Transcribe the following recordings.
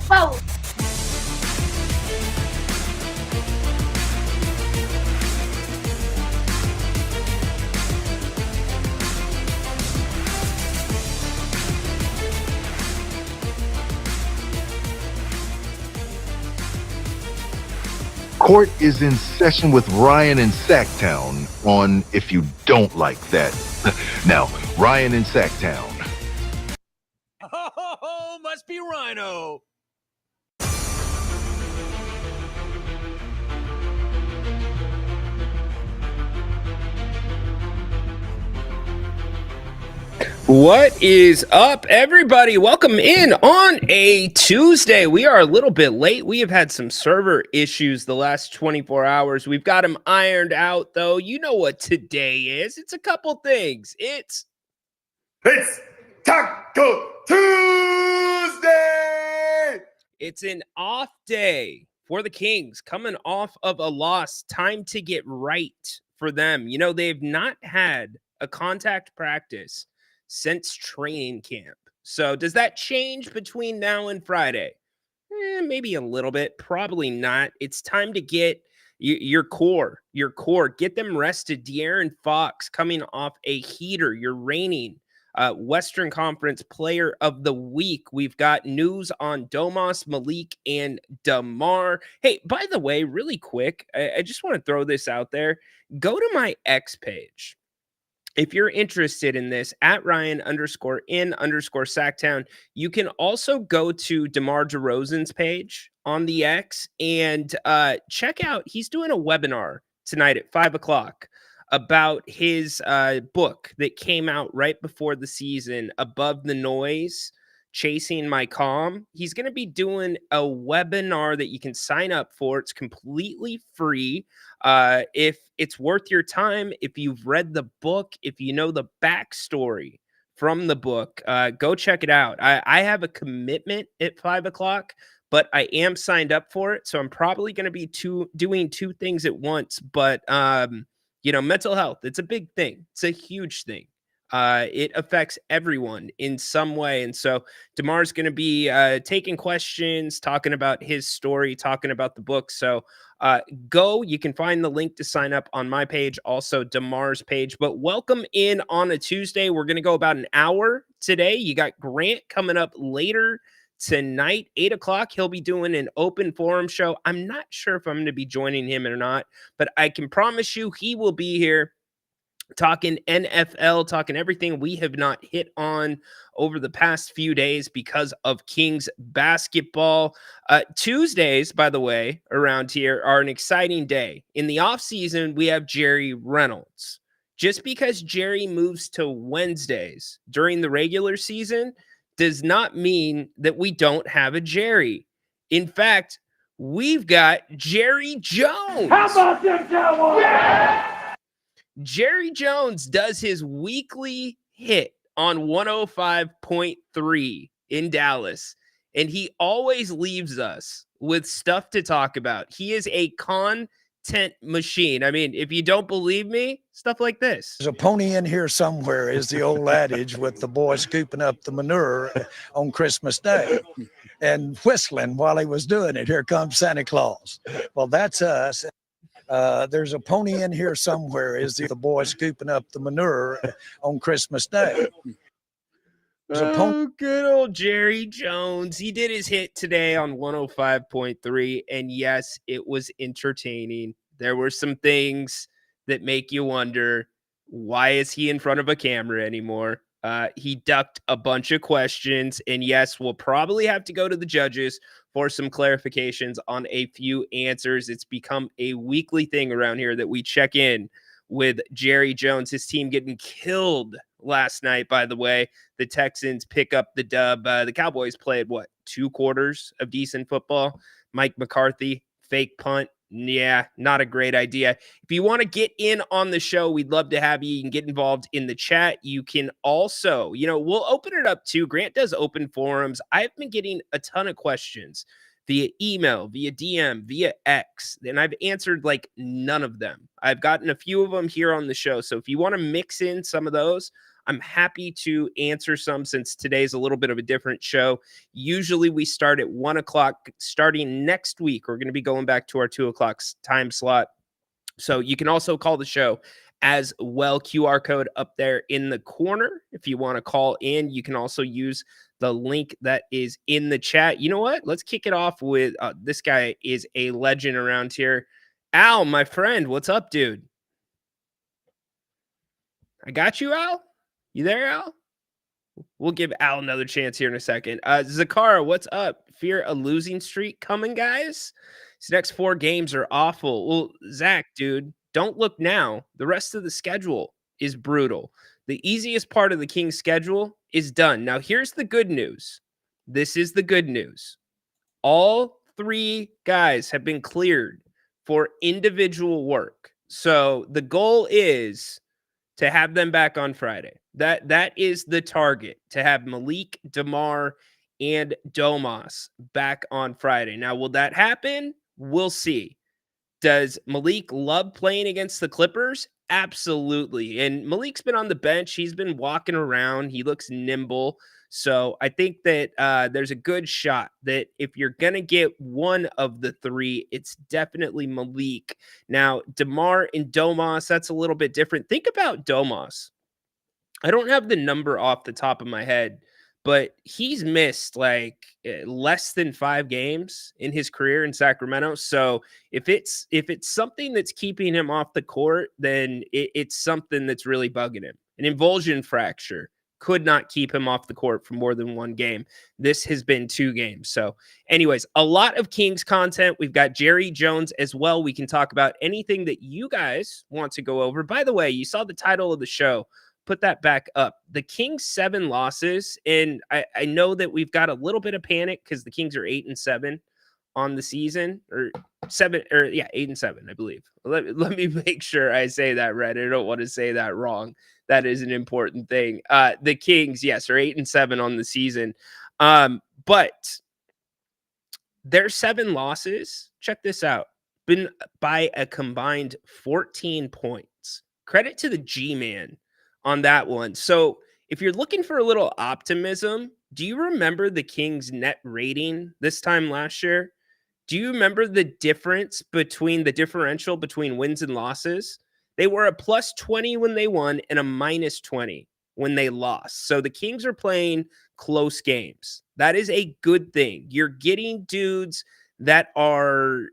Bowl. Court is in session with Ryan in Sacktown on If You Don't Like That. Now, Ryan in Sacktown. Oh, must be Rhino. What is up, everybody? Welcome in on a Tuesday. We are a little bit late. We have had some server issues the last 24 hours. We've got them ironed out, though. You know what today is. It's a couple things. It's Taco Tuesday! It's an off day for the Kings, coming off of a loss. Time to get right for them. You know, they've not had a contact practice since training camp. So does that change between now and Friday? Maybe a little bit, probably not. It's time to get your core, get them rested. De'Aaron Fox coming off a heater. You're reigning Western Conference Player of the Week. We've got news on Domas, Malik, and DeMar. Hey, by the way, really quick, I just want to throw this out there. Go to my X page. If you're interested in this, at Ryan_in_Sacktown, you can also go to DeMar DeRozan's page on the X and check out, he's doing a webinar tonight at 5 o'clock about his book that came out right before the season, Above the Noise, Chasing My Calm. He's going to be doing a webinar that you can sign up for. It's completely free. If it's worth your time, if you've read the book, if you know the backstory from the book, go check it out. I have a commitment at 5 o'clock, but I am signed up for it. So I'm probably going to be doing two things at once. But, you know, mental health, it's a big thing. It's a huge thing. It affects everyone in some way. And so DeMar's going to be taking questions, talking about his story, talking about the book. So go. You can find the link to sign up on my page, also DeMar's page. But welcome in on a Tuesday. We're going to go about an hour today. You got Grant coming up later tonight, 8 o'clock. He'll be doing an open forum show. I'm not sure if I'm going to be joining him or not, but I can promise you he will be here talking NFL, talking everything we have not hit on over the past few days because of Kings basketball. Tuesdays, by the way, around here are an exciting day. In the offseason, we have Jerry Reynolds. Just because Jerry moves to Wednesdays during the regular season does not mean that we don't have a Jerry. In fact, we've got Jerry Jones. How about them Cowboys? Yeah! Jerry Jones does his weekly hit on 105.3 in Dallas, and he always leaves us with stuff to talk about. He is a content machine. I mean, if you don't believe me, stuff like this. There's a pony in here somewhere is the old adage with the boy scooping up the manure on Christmas Day and whistling while he was doing it. Here comes Santa Claus. Well, that's us. There's a pony in here somewhere is the boy scooping up the manure on Christmas Day. Oh, good old Jerry Jones. He did his hit today on 105.3, and yes, it was entertaining. There were some things that make you wonder, why is he in front of a camera anymore? He ducked a bunch of questions, and yes, we'll probably have to go to the judges for some clarifications on a few answers. It's become a weekly thing around here that we check in with Jerry Jones. His team getting killed last night, by the way. The Texans pick up the dub. The Cowboys played, 2 quarters of decent football? Mike McCarthy, fake punt. Yeah, not a great idea. If you want to get in on the show, we'd love to have you. You can get involved in the chat. You can also, we'll open it up too. Grant does open forums. I've been getting a ton of questions via email, via DM, via X, and I've answered like none of them. I've gotten a few of them here on the show. So if you want to mix in some of those, I'm happy to answer some since today's a little bit of a different show. Usually we start at 1 o'clock. Starting next week, we're going to be going back to our 2 o'clock time slot. So you can also call the show as well. QR code up there in the corner. If you want to call in, you can also use the link that is in the chat. You know what? Let's kick it off with this guy is a legend around here. Al, my friend, what's up, dude? I got you, Al. You there, Al? We'll give Al another chance here in a second. Zakara, what's up? Fear a losing streak coming, guys? These next 4 games are awful. Well, Zach, dude, don't look now. The rest of the schedule is brutal. The easiest part of the Kings schedule is done. Now, here's the good news. This is the good news. All 3 guys have been cleared for individual work. So the goal is to have them back on Friday. That is the target, to have Malik, DeMar, and Domas back on Friday. Now, will that happen? We'll see. Does Malik love playing against the Clippers? Absolutely. And Malik's been on the bench. He's been walking around. He looks nimble. So I think that there's a good shot that if you're going to get one of the 3, it's definitely Malik. Now, DeMar and Domas, that's a little bit different. Think about Domas. I don't have the number off the top of my head, but he's missed like less than 5 games in his career in Sacramento. So if it's something that's keeping him off the court, then it's something that's really bugging him. An avulsion fracture could not keep him off the court for more than 1 game. This has been 2 games. So anyways, a lot of Kings content. We've got Jerry Jones as well. We can talk about anything that you guys want to go over. By the way, you saw the title of the show. Put that back up. The Kings 7 losses, and I know that we've got a little bit of panic because the Kings are 8-7 on the season, or 8-7, I believe. Let me make sure I say that right. I don't want to say that wrong. That is an important thing. The Kings, yes, are 8-7 on the season, but their 7 losses. Check this out. Been by a combined 14 points. Credit to the G-Man on that one. So if you're looking for a little optimism, do you remember the Kings net rating this time last year? Do you remember the difference between the differential between wins and losses? They were a +20 when they won and a -20 when they lost. So the Kings are playing close games. That is a good thing. You're getting dudes that are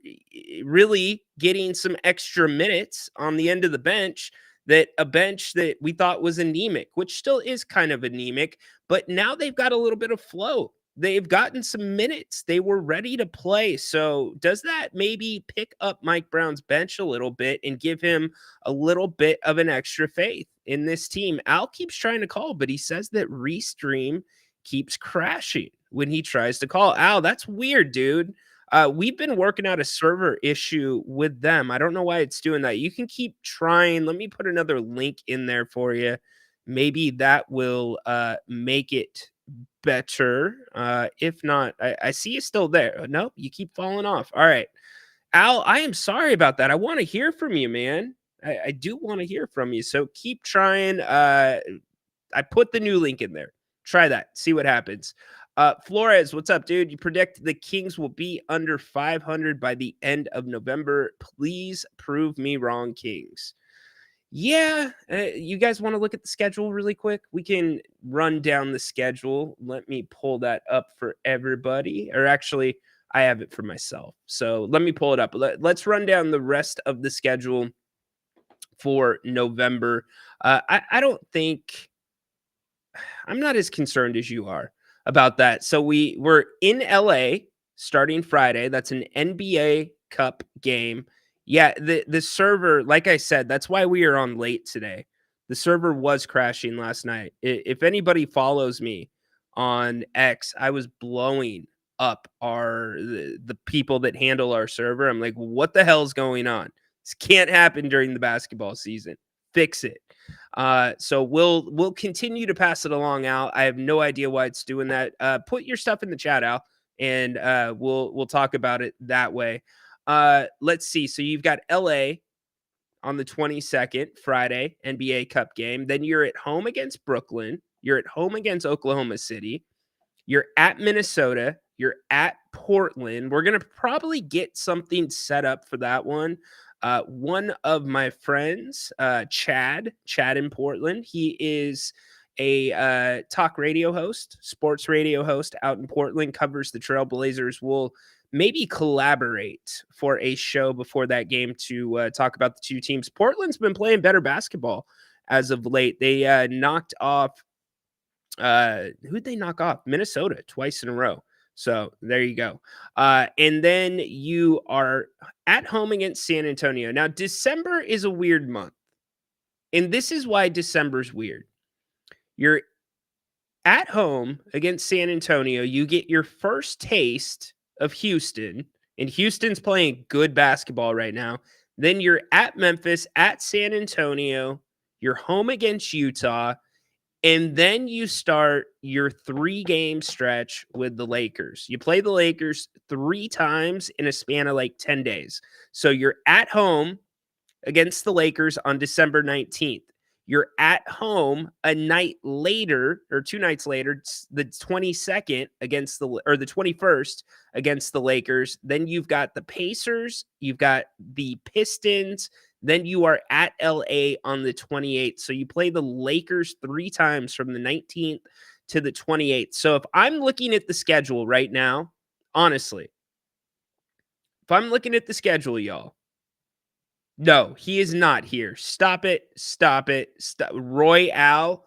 really getting some extra minutes on the end of the bench, that a bench that we thought was anemic, which still is kind of anemic, but now they've got a little bit of flow. They've gotten some minutes. They were ready to play. So does that maybe pick up Mike Brown's bench a little bit and give him a little bit of an extra faith in this team? Al keeps trying to call, but he says that Restream keeps crashing when he tries to call. Al, that's weird, dude. We've been working out a server issue with them. I don't know why it's doing that. You can keep trying. Let me put another link in there for you. Maybe that will make it better. If not, I see you still there. No, you keep falling off. All right. Al, I am sorry about that. I want to hear from you, man. I do want to hear from you. So keep trying. I put the new link in there. Try that. See what happens. Flores, what's up, dude? You predict the Kings will be under 500 by the end of November. Please prove me wrong, Kings. Yeah, you guys want to look at the schedule really quick? We can run down the schedule. Let me pull that up for everybody. Or actually, I have it for myself. So let me pull it up. Let's run down the rest of the schedule for November. I don't think... I'm not as concerned as you are about that. So we're in LA starting Friday. That's an NBA Cup game. Yeah, the server, like I said, that's why we are on late today. The server was crashing last night. If anybody follows me on X, I was blowing up the people that handle our server. I'm like, what the hell's going on? This can't happen during the basketball season. Fix it. So we'll continue to pass it along, Al. I have no idea why it's doing that. Put your stuff in the chat, Al, and we'll talk about it that way. Let's see. So you've got LA on the 22nd, Friday, NBA Cup game. Then you're at home against Brooklyn. You're at home against Oklahoma City. You're at Minnesota. You're at Portland. We're going to probably get something set up for that one. One of my friends, Chad in Portland, he is a talk radio host, sports radio host out in Portland, covers the Trailblazers. Will maybe collaborate for a show before that game to talk about the two teams. Portland's been playing better basketball as of late. They knocked off who'd they knock off? Minnesota twice in a row. So there you go. And then you are at home against San Antonio. Now, December is a weird month. And this is why December's weird. You're at home against San Antonio. You get your first taste of Houston. And Houston's playing good basketball right now. Then you're at Memphis, at San Antonio. You're home against Utah. And then you start your 3-game stretch with the Lakers. You play the Lakers 3 times in a span of like 10 days. So you're at home against the Lakers on December 19th. You're at home a night later, or 2 nights later, the 22nd against the 21st against the Lakers. Then you've got the Pacers, you've got the Pistons. Then you are at LA on the 28th. So you play the Lakers 3 times from the 19th to the 28th. So if I'm looking at the schedule right now, honestly, if I'm looking at the schedule, y'all, no, he is not here. Stop it. Stop it. Stop. Royale.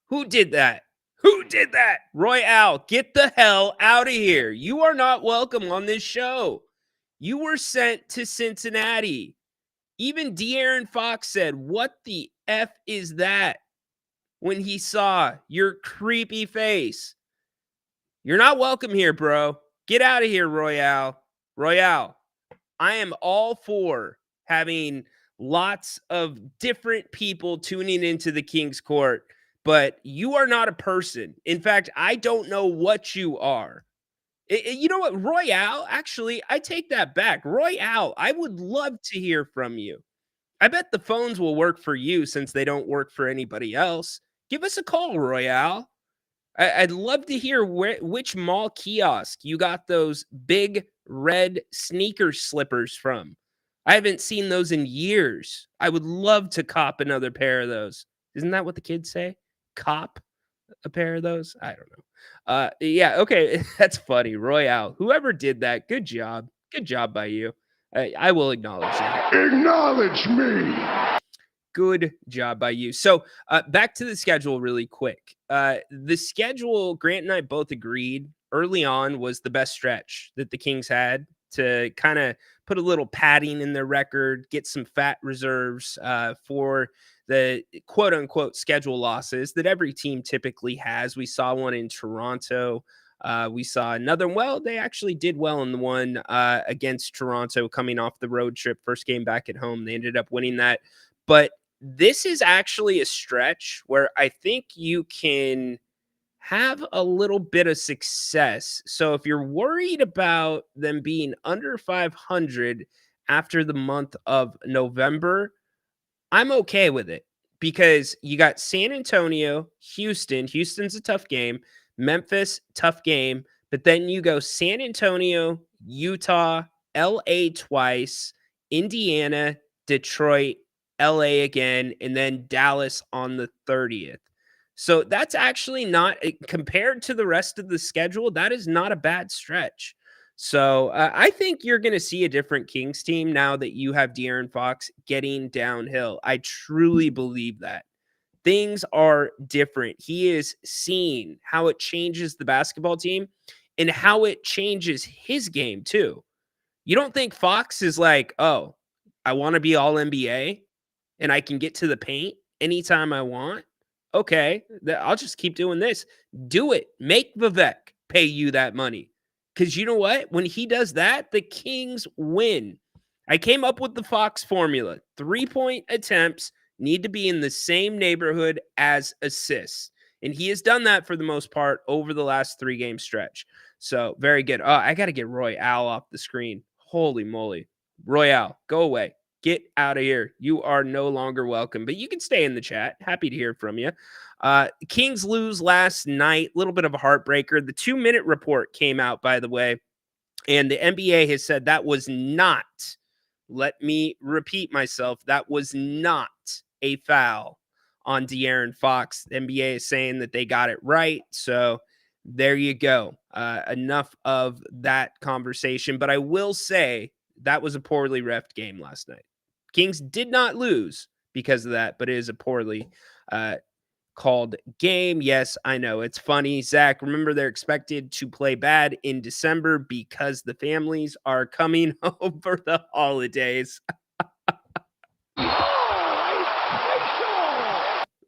Who did that? Who did that? Royale, get the hell out of here. You are not welcome on this show. You were sent to Cincinnati. Even De'Aaron Fox said, "What the F is that?" when he saw your creepy face. You're not welcome here, bro. Get out of here, Royale. Royale, I am all for having lots of different people tuning into the King's Court, but you are not a person. In fact, I don't know what you are. You know what, Royale, actually, I take that back. Royale, I would love to hear from you. I bet the phones will work for you since they don't work for anybody else. Give us a call, Royale. I'd love to hear which mall kiosk you got those big red sneaker slippers from. I haven't seen those in years. I would love to cop another pair of those. Isn't that what the kids say? Cop a pair of those? I don't know. Yeah, okay. That's funny. Royale, whoever did that, good job. Good job by you. I will acknowledge that. Acknowledge me. Good job by you. So back to the schedule really quick. The schedule, Grant and I both agreed early on was the best stretch that the Kings had to kind of put a little padding in their record, get some fat reserves for the quote unquote schedule losses that every team typically has. We saw one in Toronto. We saw another. Well, they actually did well in the one against Toronto coming off the road trip, first game back at home. They ended up winning that. But this is actually a stretch where I think you can have a little bit of success. So if you're worried about them being under 500 after the month of November, I'm okay with it because you got San Antonio, Houston. Houston's a tough game. Memphis, tough game. But then you go San Antonio, Utah, LA twice, Indiana, Detroit, LA again, and then Dallas on the 30th. So that's actually not, compared to the rest of the schedule, that is not a bad stretch. So I think you're going to see a different Kings team now that you have De'Aaron Fox getting downhill. I truly believe that. Things are different. He is seeing how it changes the basketball team and how it changes his game too. You don't think Fox is like, oh, I want to be all NBA and I can get to the paint anytime I want? Okay, I'll just keep doing this. Do it. Make Vivek pay you that money. Because you know what? When he does that, the Kings win. I came up with the Fox formula. 3-point attempts need to be in the same neighborhood as assists. And he has done that for the most part over the last 3-game stretch. So very good. Oh, I got to get Royale off the screen. Holy moly. Royale, go away. Get out of here. You are no longer welcome, but you can stay in the chat. Happy to hear from you. Kings lose last night. A little bit of a heartbreaker. The 2-minute report came out, by the way, and the NBA has said that was not, let me repeat myself, that was not a foul on De'Aaron Fox. The NBA is saying that they got it right. So there you go. Enough of that conversation. But I will say that was a poorly reffed game last night. Kings did not lose because of that, but it is a poorly called game. Yes, I know. It's funny. Zach, remember they're expected to play bad in December because the families are coming home for the holidays.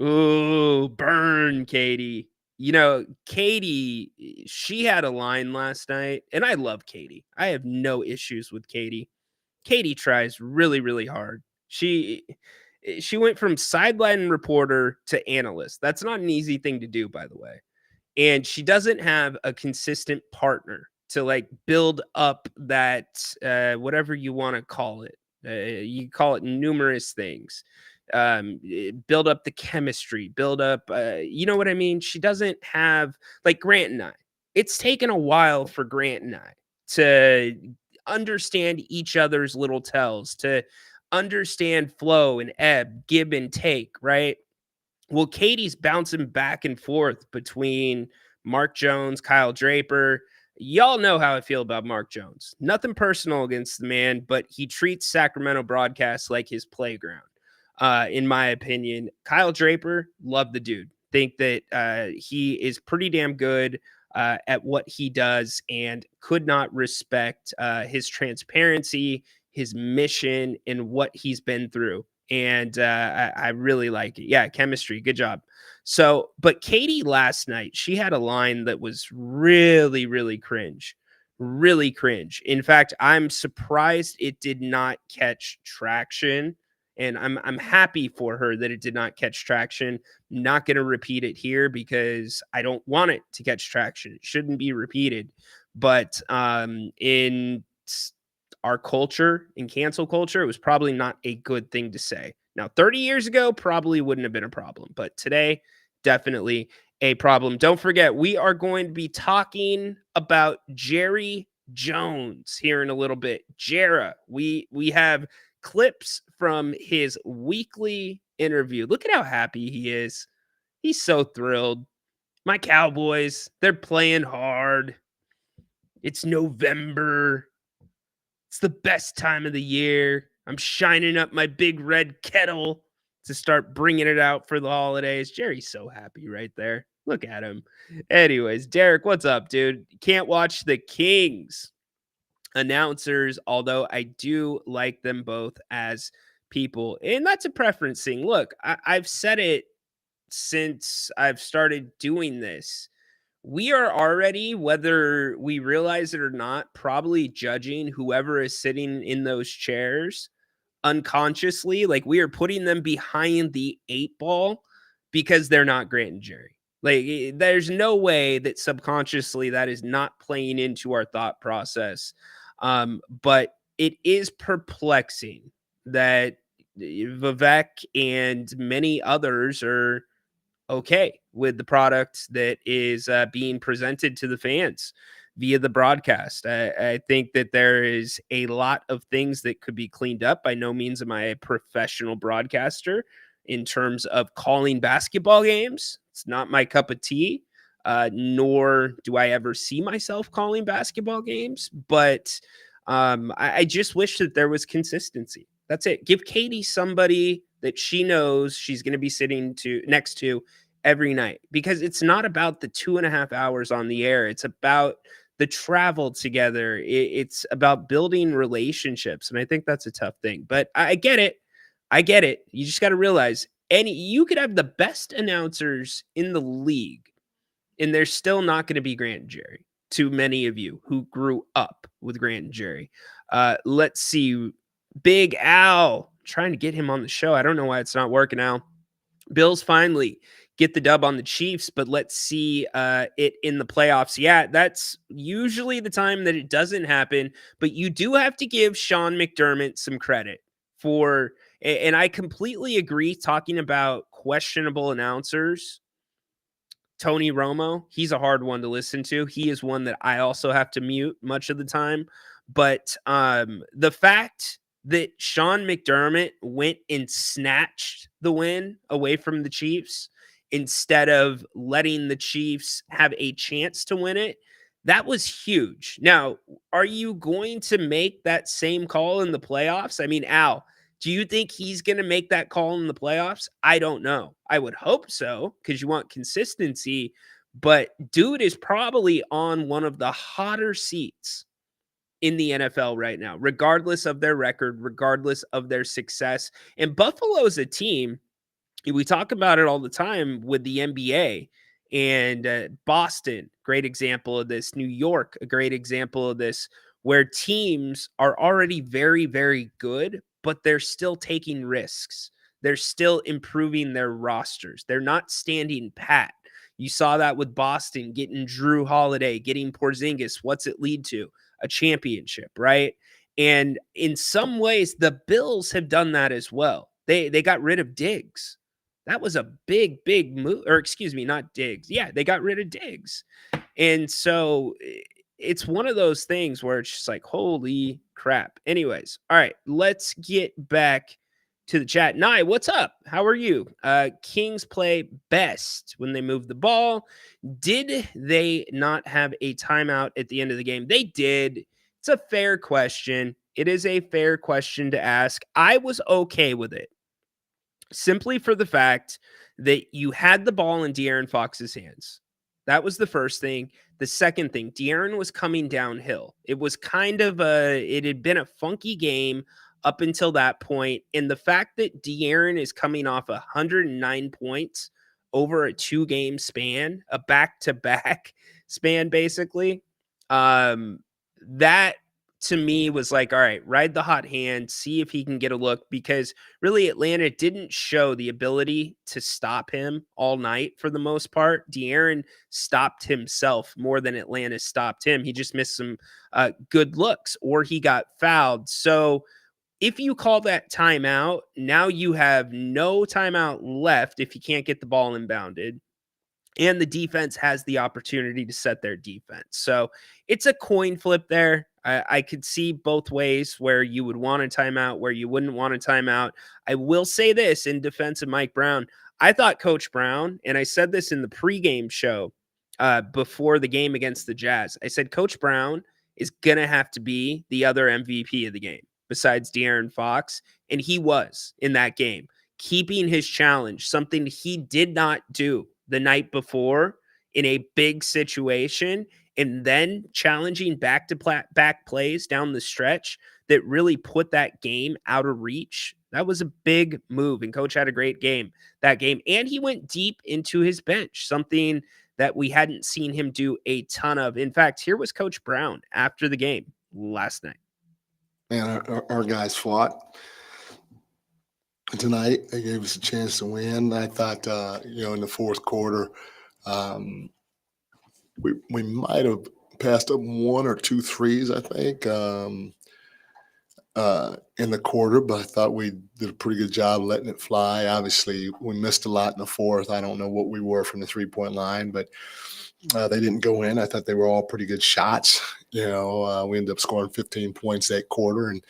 Ooh, burn, Katie. You know, Katie, she had a line last night, and I love Katie. I have no issues with Katie. Katie tries really, really hard. She went from sideline reporter to analyst. That's not an easy thing to do, by the way. And she doesn't have a consistent partner to like build up that whatever you want to call it. You call it numerous things. Build up the chemistry, build up, you know what I mean? She doesn't have, like Grant and I. It's taken a while for Grant and I to understand each other's little tells, to understand flow and ebb, give and take, right? Well, Katie's bouncing back and forth between Mark Jones, Kyle Draper. Y'all know how I feel about Mark Jones. Nothing personal against the man, but he treats Sacramento broadcasts like his playground. In my opinion, Kyle Draper, love the dude. Think that he is pretty damn good at what he does and could not respect his transparency, his mission, and what he's been through. And I really like it. Yeah, chemistry. Good job. So, but Katie last night, she had a line that was really, really cringe. Really cringe. In fact, I'm surprised it did not catch traction. And I'm happy for her that it did not catch traction. I'm not going to repeat it here because I don't want it to catch traction. It shouldn't be repeated. But in our culture, in cancel culture, it was probably not a good thing to say. Now, 30 years ago, probably wouldn't have been a problem. But today, definitely a problem. Don't forget, we are going to be talking about Jerry Jones here in a little bit. Jera, we have clips from his weekly interview. Look at how happy he is. He's so thrilled. My Cowboys, they're playing hard. It's November. It's the best time of the year. I'm shining up my big red kettle to start bringing it out for the holidays. Jerry's so happy right there. Look at him. Anyways, Derek, what's up, dude? Can't watch the Kings announcers, although I do like them both as people. And that's a preference thing. Look, I've said it since I've started doing this. We are already, whether we realize it or not, probably judging whoever is sitting in those chairs unconsciously. Like we are putting them behind the 8 ball because they're not Grant and Jerry. Like there's no way that subconsciously that is not playing into our thought process. But it is perplexing that Vivek and many others are okay with the product that is being presented to the fans via the broadcast. I think that there is a lot of things that could be cleaned up. By no means am I a professional broadcaster in terms of calling basketball games. It's not my cup of tea. Nor do I ever see myself calling basketball games. But I just wish that there was consistency. That's it. Give Katie somebody that she knows she's going to be sitting next to every night, because it's not about the 2.5 hours on the air. It's about the travel together. It's about building relationships. And I think that's a tough thing. But I get it. I get it. You just got to realize you could have the best announcers in the league, and they're still not going to be Grant and Jerry to many of you who grew up with Grant and Jerry. Let's see. Big Al, trying to get him on the show. I don't know why it's not working, Al. Bills finally get the dub on the Chiefs, but let's see it in the playoffs. Yeah, that's usually the time that it doesn't happen, but you do have to give Sean McDermott some credit and I completely agree talking about questionable announcers. Tony Romo, he's a hard one to listen to. He is one that I also have to mute much of the time. But the fact that Sean McDermott went and snatched the win away from the Chiefs instead of letting the Chiefs have a chance to win it, that was huge. Now, are you going to make that same call in the playoffs? I mean, Al, do you think he's going to make that call in the playoffs? I don't know. I would hope so because you want consistency. But dude is probably on one of the hotter seats in the NFL right now, regardless of their record, regardless of their success. And Buffalo's a team, we talk about it all the time with the NBA, and Boston, great example of this. New York, a great example of this, where teams are already very, very good, but they're still taking risks. They're still improving their rosters. They're not standing pat. You saw that with Boston, getting Drew Holiday, getting Porzingis. What's it lead to? A championship, right? And in some ways, the Bills have done that as well. They got rid of Diggs. That was a big, big move. Or excuse me, not Diggs. Yeah, they got rid of Diggs. And so it's one of those things where it's just like, holy crap. Anyways, all right, let's get back to the chat. Nye, what's up? How are you? Kings play best when they move the ball. Did they not have a timeout at the end of the game? They did. It's a fair question. It is a fair question to ask. I was okay with it, simply for the fact that you had the ball in De'Aaron Fox's hands. That was the first thing. The second thing, De'Aaron was coming downhill. It was kind of it had been a funky game up until that point. And the fact that De'Aaron is coming off 109 points over a 2-game span, a back-to-back span, basically, that to me was like, all right, ride the hot hand, see if he can get a look, because really Atlanta didn't show the ability to stop him all night for the most part. De'Aaron stopped himself more than Atlanta stopped him. He just missed some good looks, or he got fouled. So if you call that timeout, now you have no timeout left if you can't get the ball inbounded. And the defense has the opportunity to set their defense. So it's a coin flip there. I could see both ways where you would want a timeout, where you wouldn't want a timeout. I will say this in defense of Mike Brown. I thought Coach Brown, and I said this in the pregame show before the game against the Jazz, I said Coach Brown is going to have to be the other MVP of the game besides De'Aaron Fox. And he was in that game, keeping his challenge, something he did not do the night before in a big situation, and then challenging back plays down the stretch that really put that game out of reach. That was a big move, and Coach had a great game that game. And he went deep into his bench, something that we hadn't seen him do a ton of. In fact, here was Coach Brown after the game last night. Man, our guys fought tonight. They gave us a chance to win. I thought, in the fourth quarter, we might have passed up 1 or 2 threes, I think, in the quarter, but I thought we did a pretty good job letting it fly. Obviously, we missed a lot in the fourth. I don't know what we were from the three-point line, but they didn't go in. I thought they were all pretty good shots. We ended up scoring 15 points that quarter, and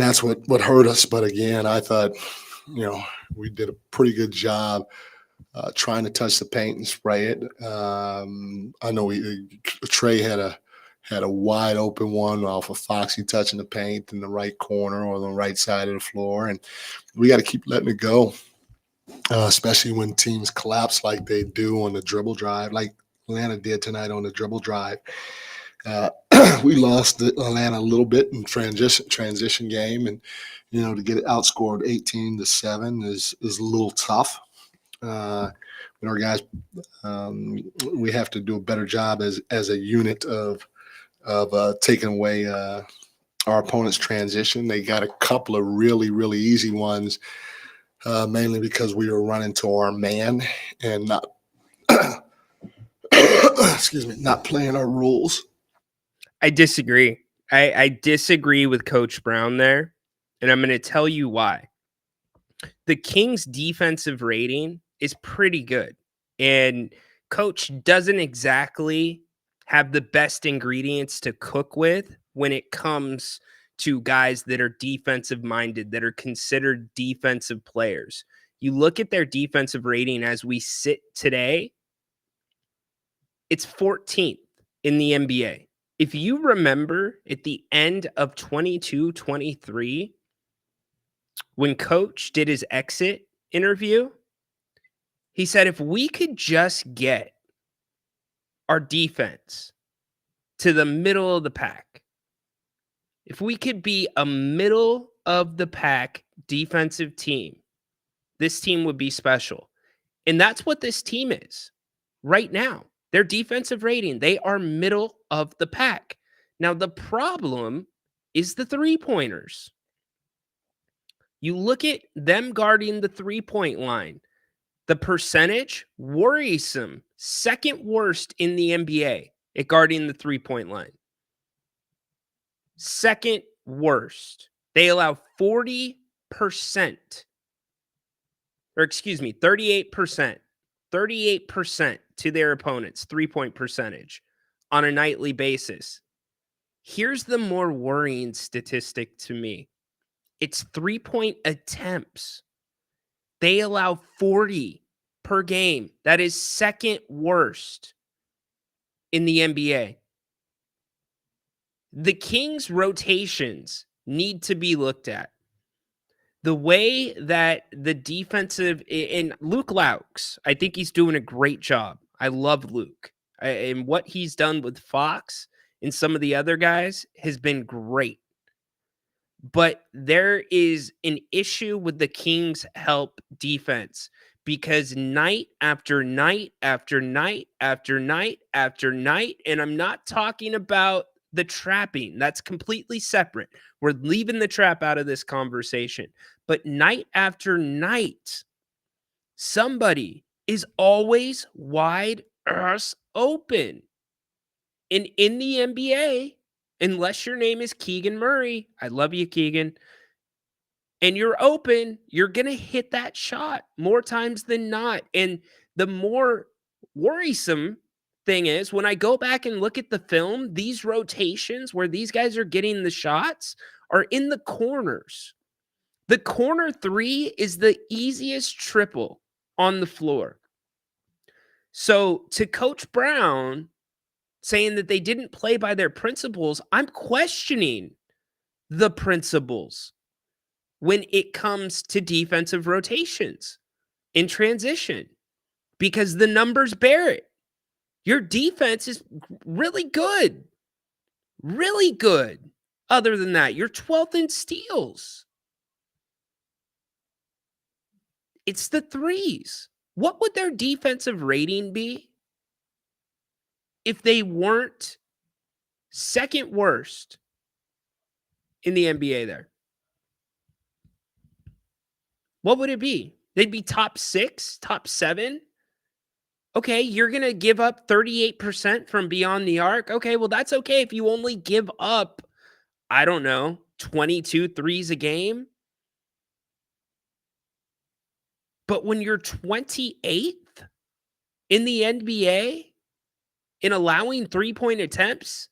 that's what hurt us. But again, I thought, we did a pretty good job trying to touch the paint and spray it. I know Trey had a wide open one off of Foxy touching the paint in the right corner or the right side of the floor, and we got to keep letting it go, especially when teams collapse like they do on the dribble drive, like Atlanta did tonight on the dribble drive. We lost Atlanta a little bit in transition game, and to get it outscored 18-7 is a little tough. Our guys, we have to do a better job as a unit of taking away our opponent's transition. They got a couple of really, really easy ones, mainly because we were running to our man and not not playing our rules. I disagree. I disagree with Coach Brown there. And I'm going to tell you why. The Kings' defensive rating is pretty good. And coach doesn't exactly have the best ingredients to cook with when it comes to guys that are defensive minded, that are considered defensive players. You look at their defensive rating as we sit today, it's 14th in the NBA. If you remember at the end of 22-23, when coach did his exit interview, he said, if we could just get our defense to the middle of the pack, if we could be a middle of the pack defensive team, this team would be special. And that's what this team is right now. Their defensive rating, they are middle of the pack. Now, the problem is the three-pointers. You look at them guarding the three-point line. The percentage, worrisome, second worst in the NBA at guarding the three-point line. Second worst. They allow 40%, or excuse me, 38% to their opponents, three-point percentage on a nightly basis. Here's the more worrying statistic to me. It's three-point attempts. They allow 40 per game. That is second worst in the NBA. The Kings' rotations need to be looked at. The way that the defensive, and Luke Laux, I think he's doing a great job. I love Luke. And what he's done with Fox and some of the other guys has been great. But there is an issue with the Kings' help defense because night after night after night after night after night, and I'm not talking about the trapping. That's completely separate. We're leaving the trap out of this conversation. But night after night, somebody is always wide ass open. And in the NBA, unless your name is Keegan Murray, I love you, Keegan, and you're open, you're going to hit that shot more times than not. And the more worrisome thing is, when I go back and look at the film, these rotations where these guys are getting the shots are in the corners. The corner three is the easiest triple on the floor. So to Coach Brown saying that they didn't play by their principles, I'm questioning the principles when it comes to defensive rotations in transition because the numbers bear it. Your defense is really good. Really good. Other than that, you're 12th in steals. It's the threes. What would their defensive rating be if they weren't second worst in the NBA there? What would it be? They'd be top 6, top 7. Okay, you're going to give up 38% from beyond the arc. Okay, well, that's okay if you only give up, I don't know, 22 threes a game. But when you're 28th in the NBA in allowing three-point attempts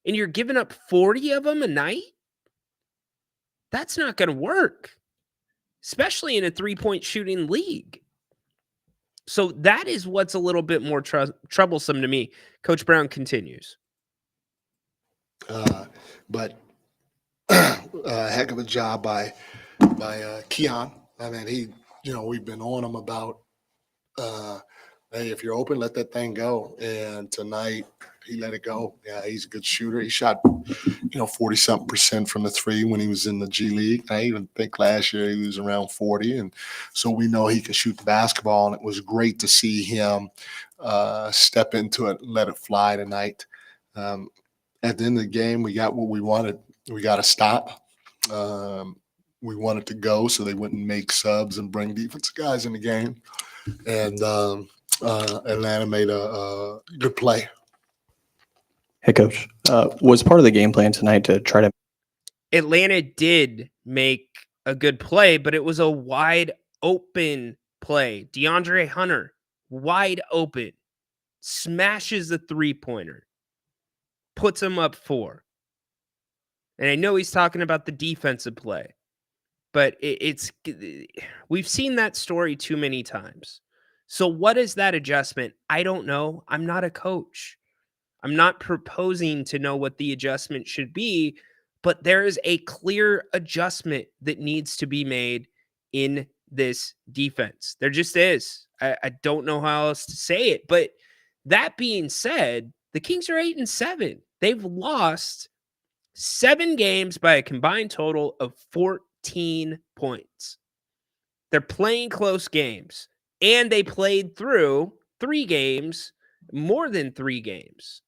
and you're giving up 40 of them a night, that's not going to work, especially in a three-point shooting league. So that is what's a little bit more troublesome to me. Coach Brown continues. But heck of a job by Keon. I mean, we've been on him about, hey, if you're open, let that thing go. And tonight he let it go. Yeah, he's a good shooter. He shot, 40-something% from the three when he was in the G League. I even think last year he was around 40. And so we know he can shoot the basketball. And it was great to see him step into it and let it fly tonight. At the end of the game, we got what we wanted. We got to stop. We wanted to go so they wouldn't make subs and bring defensive guys in the game. And Atlanta made a good play. Hey, Coach. Was part of the game plan tonight to try to Atlanta did make a good play, but it was a wide open play. DeAndre Hunter, wide open, smashes the three-pointer, puts him up 4. And I know he's talking about the defensive play, but we've seen that story too many times. So what is that adjustment? I don't know. I'm not a coach. I'm not proposing to know what the adjustment should be, but there is a clear adjustment that needs to be made in this defense. There just is. I don't know how else to say it. But that being said, the Kings are 8-7. They've lost 7 games by a combined total of 14 points. They're playing close games, and they played through 3 games, more than 3 games,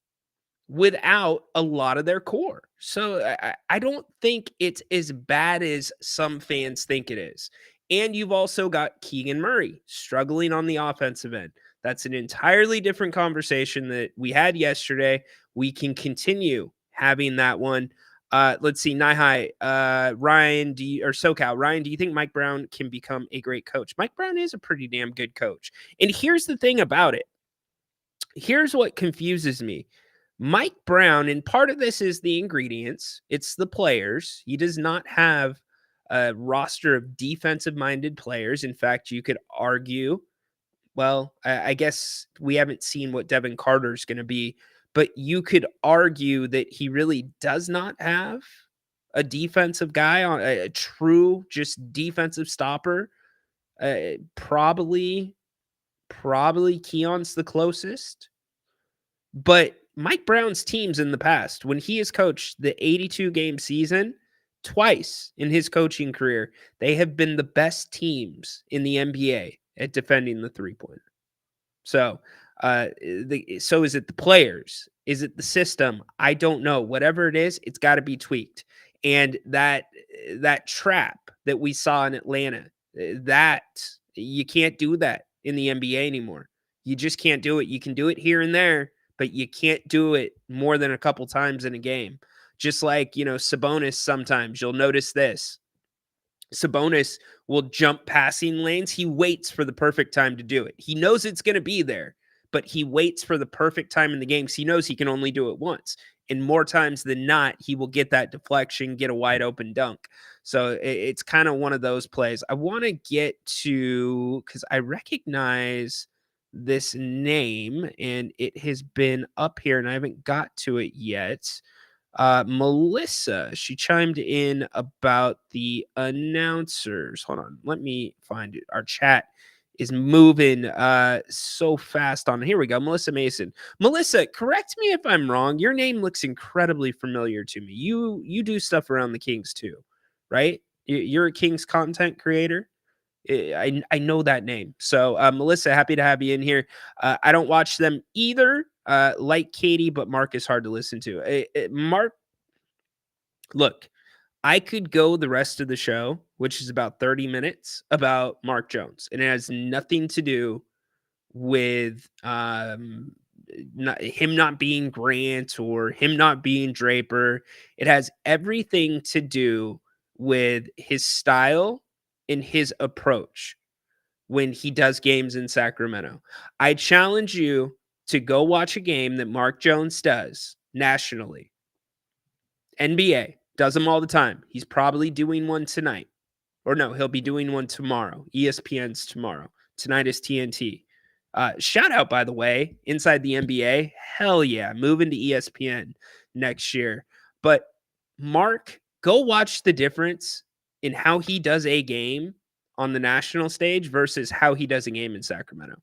without a lot of their core. So I don't think it's as bad as some fans think it is. And you've also got Keegan Murray struggling on the offensive end. That's an entirely different conversation that we had yesterday. We can continue having that one. Let's see, Nihai, Ryan, SoCal, Ryan, do you think Mike Brown can become a great coach? Mike Brown is a pretty damn good coach. And here's the thing about it. Here's what confuses me. Mike Brown, and part of this is the ingredients. It's the players. He does not have a roster of defensive-minded players. In fact, you could argue, well, I guess we haven't seen what Devin Carter's going to be, but you could argue that he really does not have a defensive guy on a true just defensive stopper. Probably Keon's the closest. But Mike Brown's teams in the past, when he has coached the 82-game season, twice in his coaching career, they have been the best teams in the NBA at defending the three-pointer. So, so is it the players? Is it the system? I don't know. Whatever it is, it's got to be tweaked. And that trap that we saw in Atlanta, that you can't do that in the NBA anymore. You just can't do it. You can do it here and there, but you can't do it more than a couple times in a game. Just like, Sabonis, sometimes you'll notice this. Sabonis will jump passing lanes. He waits for the perfect time to do it. He knows it's going to be there, but he waits for the perfect time in the game because he knows he can only do it once. And more times than not, he will get that deflection, get a wide open dunk. So it's kind of one of those plays. I want to get to, because I recognize this name and it has been up here and I haven't got to it yet. Melissa, she chimed in about the announcers. Hold on, let me find it. Our chat is moving so fast on. Here we go. Melissa Mason. Melissa, correct me if I'm wrong. Your name looks incredibly familiar to me. You do stuff around the Kings too, right? You're a Kings content creator. I know that name. So Melissa, happy to have you in here. I don't watch them either. Like Katie, but Mark is hard to listen to. Mark, look, I could go the rest of the show, which is about 30 minutes, about Mark Jones, and it has nothing to do with him not being Grant or him not being Draper. It has everything to do with his style and his approach when he does games in Sacramento. I challenge you to go watch a game that Mark Jones does nationally. NBA does them all the time. He's probably doing one tonight. Or no, he'll be doing one tomorrow. ESPN's tomorrow. Tonight is TNT. Shout out, by the way, Inside the NBA. Hell yeah, moving to ESPN next year. But Mark, go watch the difference in how he does a game on the national stage versus how he does a game in Sacramento.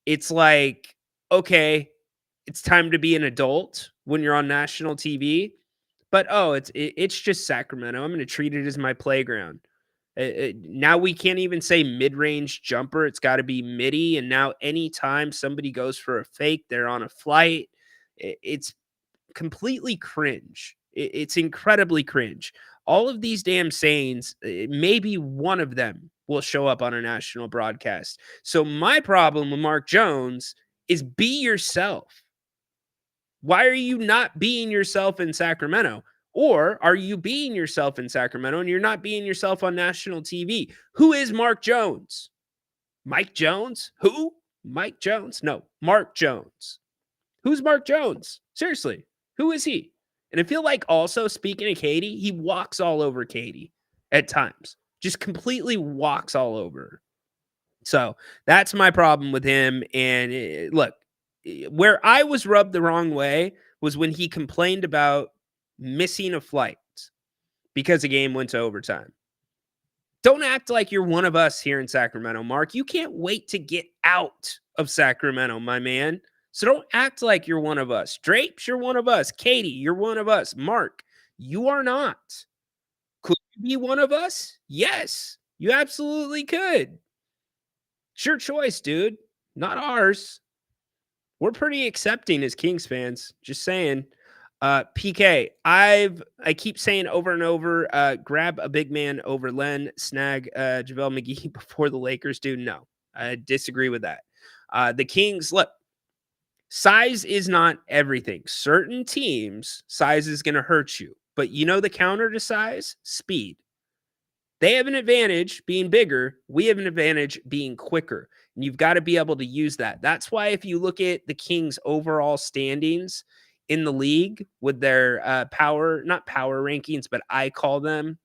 It's like, okay, it's time to be an adult when you're on national TV, but it's just Sacramento. I'm going to treat it as my playground. Now we can't even say mid-range jumper. It's got to be midi. And now anytime somebody goes for a fake, they're on a flight. It's completely cringe. It's incredibly cringe. All of these damn sayings, maybe one of them will show up on a national broadcast. So my problem with Mark Jones is be yourself. Why are you not being yourself in Sacramento? Or are you being yourself in Sacramento and you're not being yourself on national TV? Who is Mark Jones? Mike Jones? Who? Mike Jones? No, Mark Jones. Who's Mark Jones? Seriously, who is he? And I feel like also, speaking of Katie, he walks all over Katie at times. Just completely walks all over her. So that's my problem with him. And look, where I was rubbed the wrong way was when he complained about missing a flight because the game went to overtime. Don't act like you're one of us here in Sacramento, Mark. You can't wait to get out of Sacramento, my man. So don't act like you're one of us. Drapes, you're one of us. Katie, you're one of us. Mark, you are not. Could you be one of us? Yes, you absolutely could. It's your choice, dude. Not ours. We're pretty accepting as Kings fans. Just saying. PK, I keep saying over and over, grab a big man over Len, snag JaVale McGee before the Lakers do. No, I disagree with that. The Kings, look, size is not everything. Certain teams, size is going to hurt you. But you know the counter to size? Speed. They have an advantage being bigger. We have an advantage being quicker. And you've got to be able to use that. That's why if you look at the Kings' overall standings in the league with their not power rankings, but I call them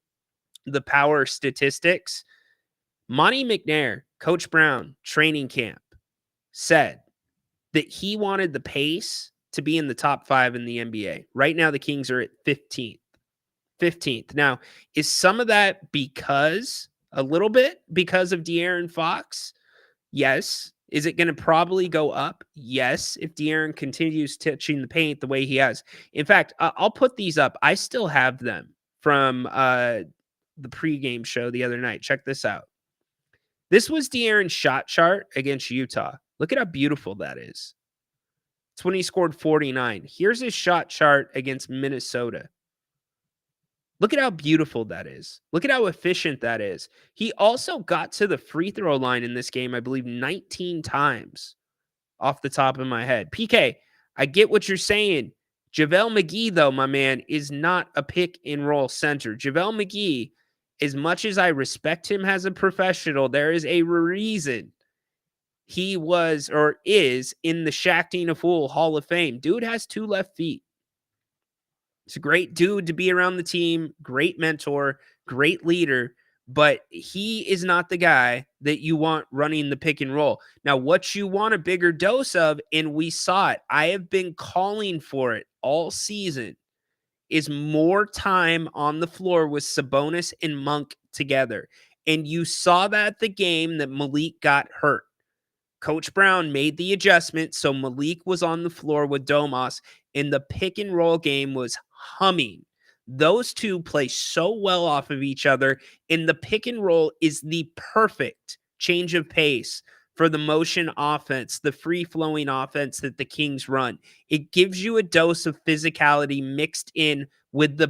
the power statistics, Monty McNair, Coach Brown, training camp, said that he wanted the pace to be in the top 5 in the NBA. Right now, the Kings are at 15th. 15th. Now, is some of that a little bit because of De'Aaron Fox? Yes. Is it going to probably go up? Yes, if De'Aaron continues touching the paint the way he has. In fact, I'll put these up. I still have them from the pregame show the other night. Check this out. This was De'Aaron's shot chart against Utah. Look at how beautiful that is. It's when he scored 49. Here's his shot chart against Minnesota. Look at how beautiful that is. Look at how efficient that is. He also got to the free throw line in this game, I believe, 19 times off the top of my head. PK, I get what you're saying. JaVale McGee, though, my man, is not a pick and roll center. JaVale McGee, as much as I respect him as a professional, there is a reason he was or is in the Shaq Tina-Fool Hall of Fame. Dude has 2 left feet. He's a great dude to be around the team, great mentor, great leader, but he is not the guy that you want running the pick and roll. Now, what you want a bigger dose of, and we saw it, I have been calling for it all season, is more time on the floor with Sabonis and Monk together. And you saw that the game that Malik got hurt. Coach Brown made the adjustment, so Malik was on the floor with Domas, and the pick and roll game was humming. Those two play so well off of each other, and the pick and roll is the perfect change of pace for the motion offense, the free-flowing offense that the Kings run. It gives you a dose of physicality mixed in with the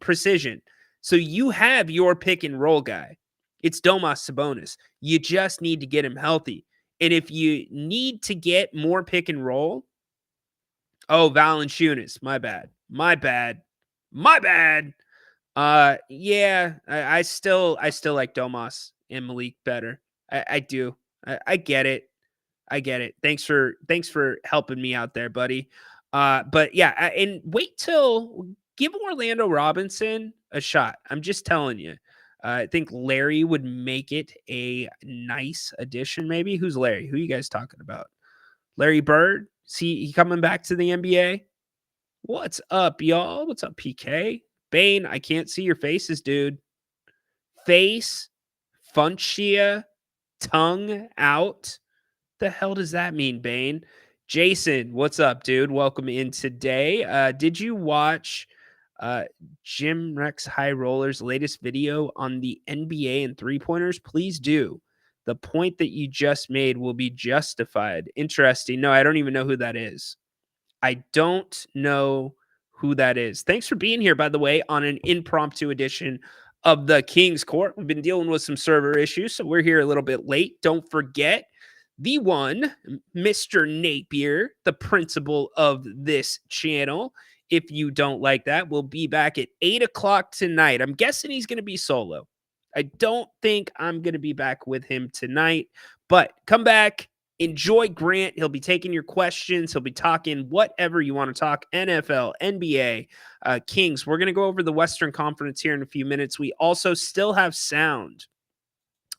precision. So you have your pick and roll guy. It's Domas Sabonis. You just need to get him healthy. And if you need to get more pick and roll, Valanciunas, my bad. Yeah, I still like Domas and Malik better. I do. I get it. Thanks for helping me out there, buddy. But yeah, and give Orlando Robinson a shot. I'm just telling you. I think Larry would make it a nice addition, maybe. Who's Larry? Who are you guys talking about? Larry Bird? He coming back to the NBA? What's up, y'all? What's up, PK? Bane, I can't see your faces, dude. Face, Funchia, tongue out. The hell does that mean, Bane? Jason, what's up, dude? Welcome in today. Did you watch Jim Rex High Roller's latest video on the NBA and three-pointers? Please do. The point that you just made will be justified. Interesting. No, I don't even know who that is. I don't know who that is. Thanks for being here, by the way, on an impromptu edition of the King's Court. We've been dealing with some server issues, so we're here a little bit late. Don't forget, the one, Mr. Napier, the principal of this channel, If You Don't Like That. We'll be back at 8 o'clock tonight. I'm guessing he's going to be solo. I don't think I'm going to be back with him tonight, but come back. Enjoy Grant. He'll be taking your questions. He'll be talking whatever you want to talk. NFL, NBA, Kings. We're going to go over the Western Conference here in a few minutes. We also still have sound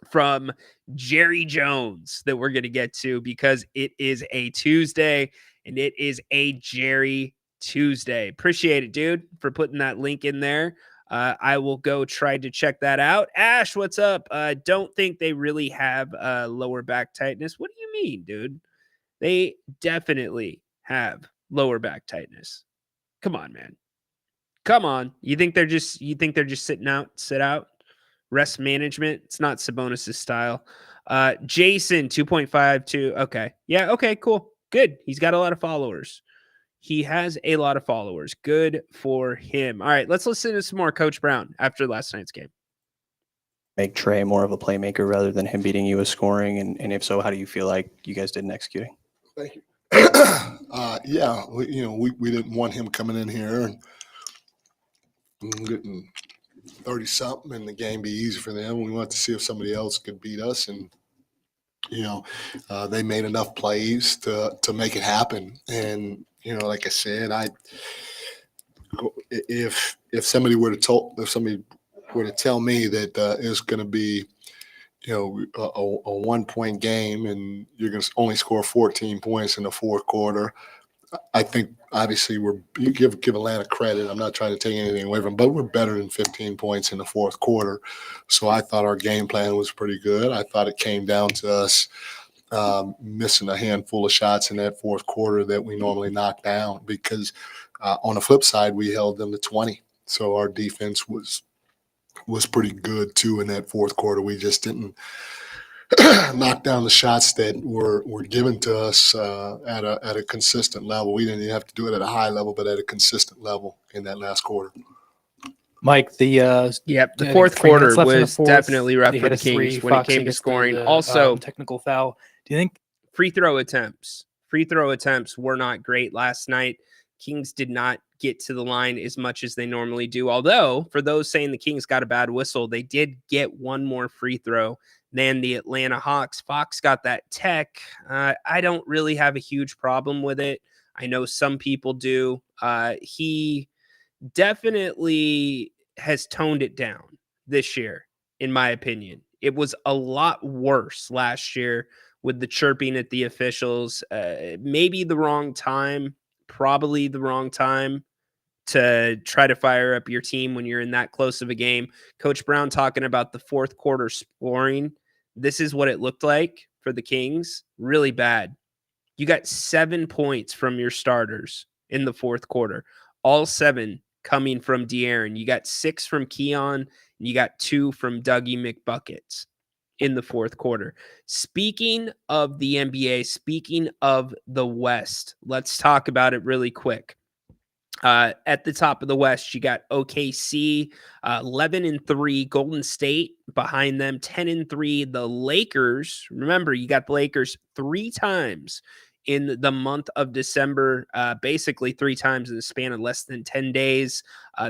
from Jerry Jones that we're going to get to because it is a Tuesday and it is a Jerry Tuesday. Appreciate it, dude, for putting that link in there. I will go try to check that out. Ash, what's up? Don't think they really have lower back tightness. What do you mean, dude? They definitely have lower back tightness. Come on, man. Come on. You think they're just sit out? Rest management. It's not Sabonis' style. Jason 2.52. Okay. Yeah, okay, cool. Good. He's got a lot of followers. He has a lot of followers. Good for him. All right, let's listen to some more Coach Brown after last night's game. Make Trey more of a playmaker rather than him beating you with scoring? And if so, how do you feel like you guys did in executing? Thank you. Yeah, we didn't want him coming in here and getting 30-something and the game be easy for them. We wanted to see if somebody else could beat us, and they made enough plays to make it happen. And like I said, if somebody were to tell me that it's going to be a 1-point game and you're going to only score 14 points in the fourth quarter, I think obviously you give Atlanta credit. I'm not trying to take anything away from them, but we're better than 15 points in the fourth quarter. So I thought our game plan was pretty good. I thought it came down to us missing a handful of shots in that fourth quarter that we normally knock down, because on the flip side, we held them to 20. So our defense was pretty good too in that fourth quarter. We just didn't knock down the shots that were given to us at a consistent level. We didn't even have to do it at a high level, but at a consistent level in that last quarter. Mike, the fourth 3 minutes quarter left in the was fourth, definitely rough they for hit the a three. Kings when it Fox came to gets scoring. the, Also, technical foul. Do you think free throw attempts were not great last night. Kings did not get to the line as much as they normally do. Although, for those saying the Kings got a bad whistle, they did get one more free throw than the Atlanta Hawks. Fox got that tech. I don't really have a huge problem with it. I know some people do. He definitely has toned it down this year, in my opinion. It was a lot worse last year with the chirping at the officials. Maybe the wrong time, probably the wrong time to try to fire up your team when you're in that close of a game. Coach Brown talking about the fourth quarter scoring. This is what it looked like for the Kings. Really bad. You got 7 points from your starters in the fourth quarter. All 7 coming from De'Aaron. You got 6 from Keon, and you got 2 from Dougie McBuckets in the fourth quarter. Speaking of the NBA, speaking of the West, let's talk about it really quick. At the top of the West, you got OKC, 11-3, Golden State behind them, 10-3. The Lakers, remember, you got the Lakers 3 times in the month of December, basically 3 times in the span of less than 10 days.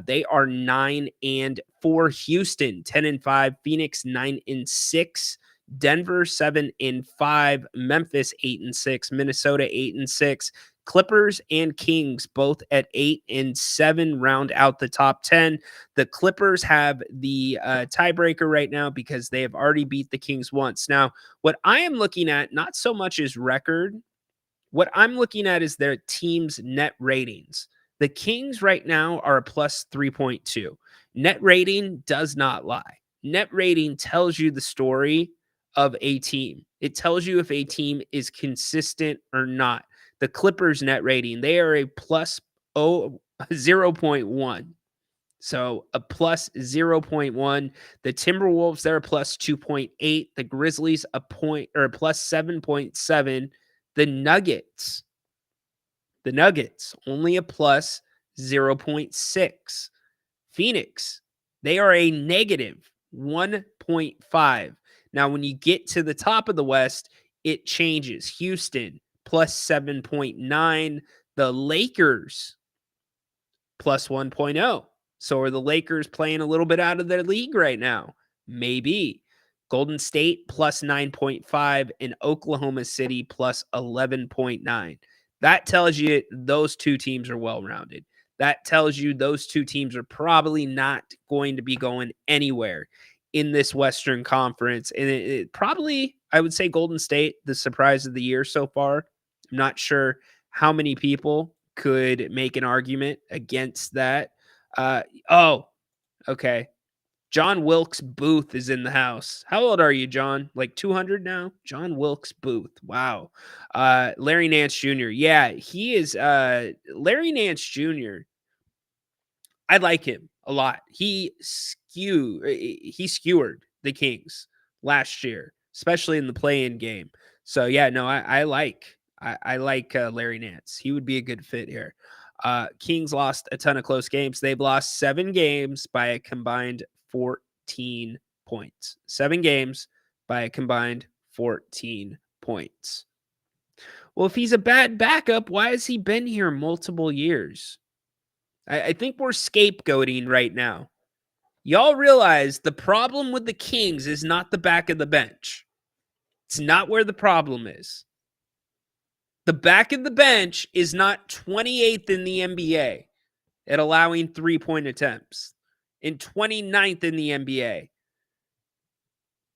They are 9-4. Houston, 10-5. Phoenix, 9-6. Denver, 7-5. Memphis, 8-6. Minnesota, 8-6. Clippers and Kings both at 8-7 round out the top 10. The Clippers have the tiebreaker right now because they have already beat the Kings once. Now, what I am looking at, not so much is record. What I'm looking at is their team's net ratings. The Kings right now are a plus 3.2. Net rating does not lie. Net rating tells you the story of a team. It tells you if a team is consistent or not. The Clippers net rating, they are a plus 0.1. So a plus 0.1. The Timberwolves, they're a plus 2.8. The Grizzlies, a plus 7.7. The Nuggets, only a plus 0.6. Phoenix, they are a negative 1.5. Now, when you get to the top of the West, it changes. Houston, plus 7.9. The Lakers, plus 1.0. So are the Lakers playing a little bit out of their league right now? Maybe. Golden State plus 9.5 and Oklahoma City plus 11.9. That tells you those two teams are well-rounded. That tells you those two teams are probably not going to be going anywhere in this Western Conference. And it probably, I would say Golden State, the surprise of the year so far. I'm not sure how many people could make an argument against that. Okay. John Wilkes Booth is in the house. How old are you, John? Like 200 now? John Wilkes Booth. Wow. Larry Nance Jr. Yeah, he is Larry Nance Jr. I like him a lot. He skewered the Kings last year, especially in the play-in game. So yeah, no, I like Larry Nance. He would be a good fit here. Kings lost a ton of close games. They've lost 7 games by a combined 14 points. 7 games by a combined 14 points. Well, if he's a bad backup, why has he been here multiple years? I think we're scapegoating right now. Y'all realize the problem with the Kings is not the back of the bench. It's not where the problem is. The back of the bench is not 28th in the NBA at allowing 3-point attempts and 29th in the NBA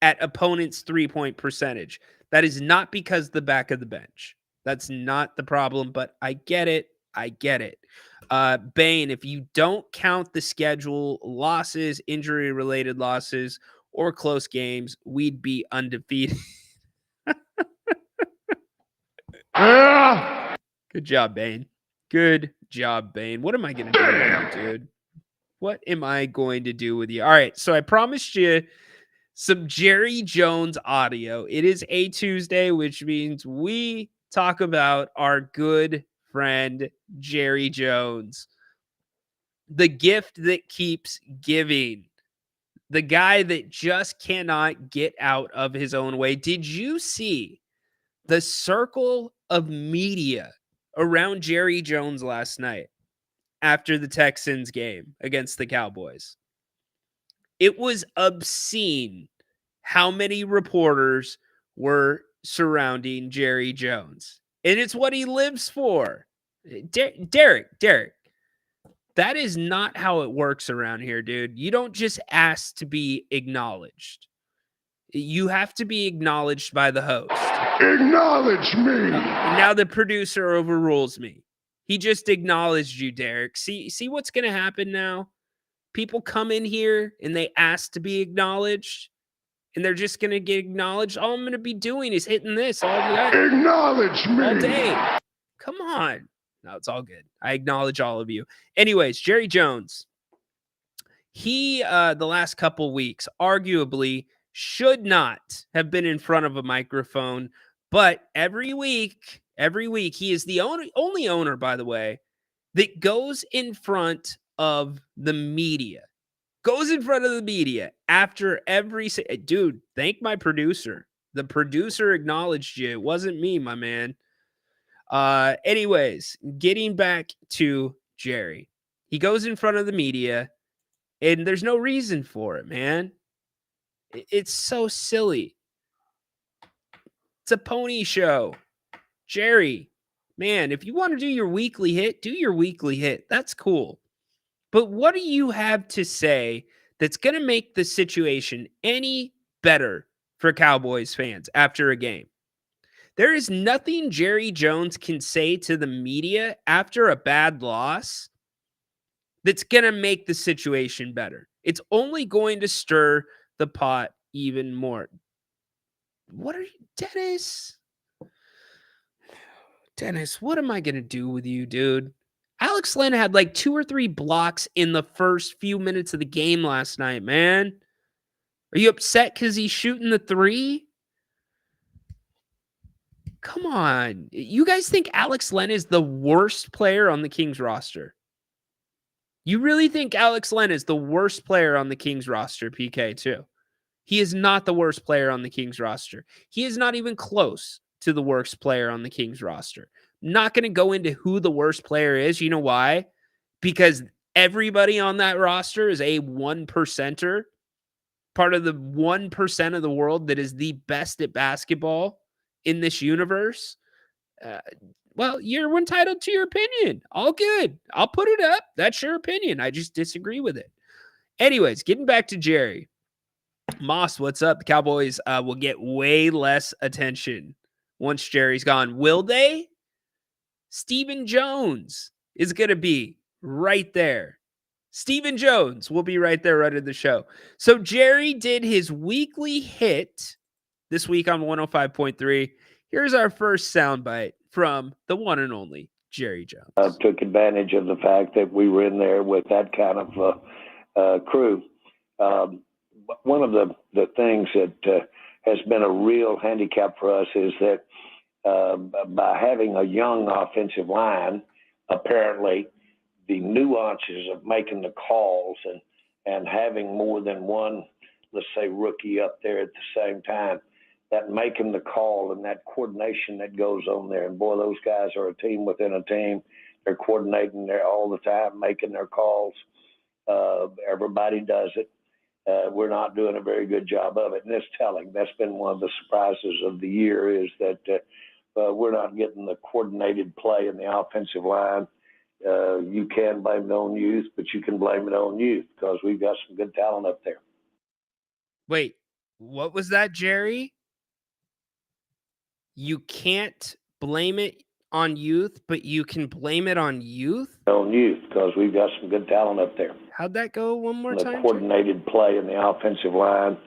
at opponents' 3-point percentage. That is not because the back of the bench. That's not the problem, but I get it. Bane, if you don't count the schedule losses, injury-related losses, or close games, we'd be undefeated. Good job, Bane. Good job, Bane. What am I going to do with you, dude? What am I going to do with you? All right, so I promised you some Jerry Jones audio. It is a Tuesday, which means we talk about our good friend Jerry Jones, the gift that keeps giving, the guy that just cannot get out of his own way. Did you see the circle of media around Jerry Jones last night after the Texans game against the Cowboys? It was obscene how many reporters were surrounding Jerry Jones. And it's what he lives for. Derek, that is not how it works around here, dude. You don't just ask to be acknowledged. You have to be acknowledged by the host. Acknowledge me. Now the producer overrules me. He just acknowledged you, Derek. See what's going to happen now? People come in here and they ask to be acknowledged, and they're just going to get acknowledged. All I'm going to be doing is hitting this all day. Acknowledge me. All day. Come on. No, it's all good. I acknowledge all of you. Anyways, Jerry Jones. He, the last couple weeks, arguably should not have been in front of a microphone, but every week, he is the only owner, by the way, that goes in front of the media. After every... Dude, thank my producer. The producer acknowledged you. It wasn't me, my man. Anyways, getting back to Jerry. He goes in front of the media, and there's no reason for it, man. It's so silly. It's a pony show. Jerry, man, if you want to do your weekly hit, do your weekly hit. That's cool. But what do you have to say that's going to make the situation any better for Cowboys fans after a game? There is nothing Jerry Jones can say to the media after a bad loss that's going to make the situation better. It's only going to stir the pot even more. What are you, Dennis? Dennis, what am I going to do with you, dude? Alex Len had like 2 or 3 blocks in the first few minutes of the game last night, man. Are you upset because he's shooting the 3? Come on. You guys think Alex Len is the worst player on the Kings roster? You really think Alex Len is the worst player on the Kings roster, PK, too? He is not the worst player on the Kings roster. He is not even close to the worst player on the Kings roster. Not going to go into who the worst player is. You know why? because everybody on that roster is a 1%er, part of the 1% of the world that is the best at basketball in this universe. Well, you're entitled to your opinion. All good. I'll put it up. That's your opinion. I just disagree with it. Anyways, getting back to Jerry. Moss, what's up? The Cowboys will get way less attention once Jerry's gone. Will they? Stephen Jones is going to be right there. Stephen Jones will be right there running the show. So Jerry did his weekly hit this week on 105.3. Here's our first soundbite from the one and only Jerry Jones. Took advantage of the fact that we were in there with that kind of crew. One of the things that has been a real handicap for us is that by having a young offensive line, apparently the nuances of making the calls and having more than one, let's say, rookie up there at the same time, that making the call and that coordination that goes on there. And boy, those guys are a team within a team. They're coordinating there all the time, making their calls. Everybody does it. We're not doing a very good job of it. And it's telling. That's been one of the surprises of the year is that we're not getting the coordinated play in the offensive line. You can blame it on youth, but you can blame it on youth because we've got some good talent up there. Wait, what was that, Jerry? You can't blame it on youth, but you can blame it on youth? On youth, because we've got some good talent up there. How'd that go one more The time? coordinated play in the offensive line.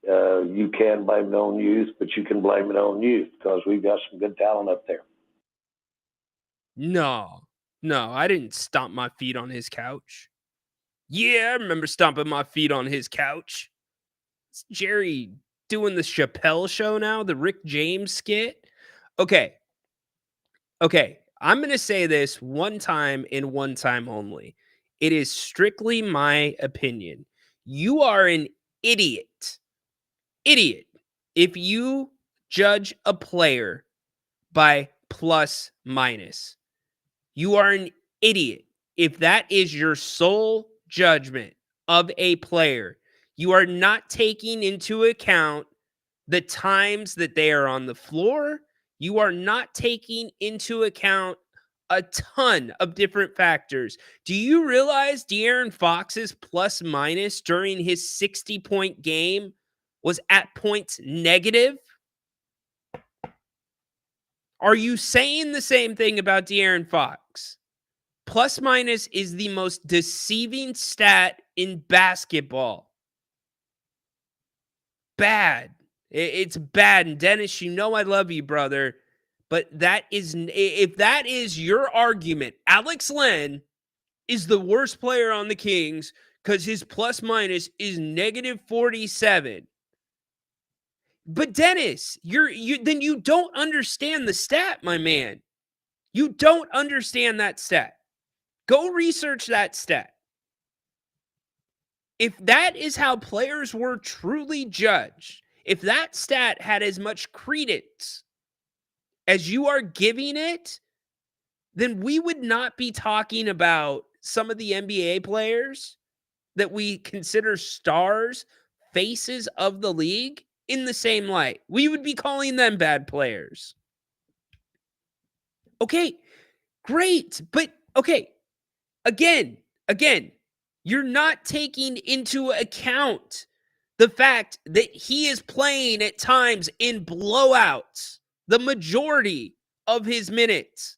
You can blame it on youth, but you can blame it on youth because we've got some good talent up there. No, I didn't stomp my feet on his couch. Yeah, I remember stomping my feet on his couch. It's Jerry doing the Chappelle show now, the Rick James skit. Okay. I'm going to say this one time and one time only. It is strictly my opinion. You are an idiot. If you judge a player by plus minus. You are an idiot. If that is your sole judgment of a player, you are not taking into account the times that they are on the floor. You are not taking into account a ton of different factors. Do you realize De'Aaron Fox's plus minus during his 60-point game was at points negative? Are you saying the same thing about De'Aaron Fox? Plus minus is the most deceiving stat in basketball. Bad. It's bad. And Dennis, you know I love you, brother. But if that is your argument, Alex Len is the worst player on the Kings because his plus minus is negative 47. But Dennis, then you don't understand the stat, my man. You don't understand that stat. Go research that stat. If that is how players were truly judged, if that stat had as much credence as you are giving it, then we would not be talking about some of the NBA players that we consider stars, faces of the league in the same light. We would be calling them bad players. Okay, great. But okay, again, you're not taking into account the fact that he is playing at times in blowouts. The majority of his minutes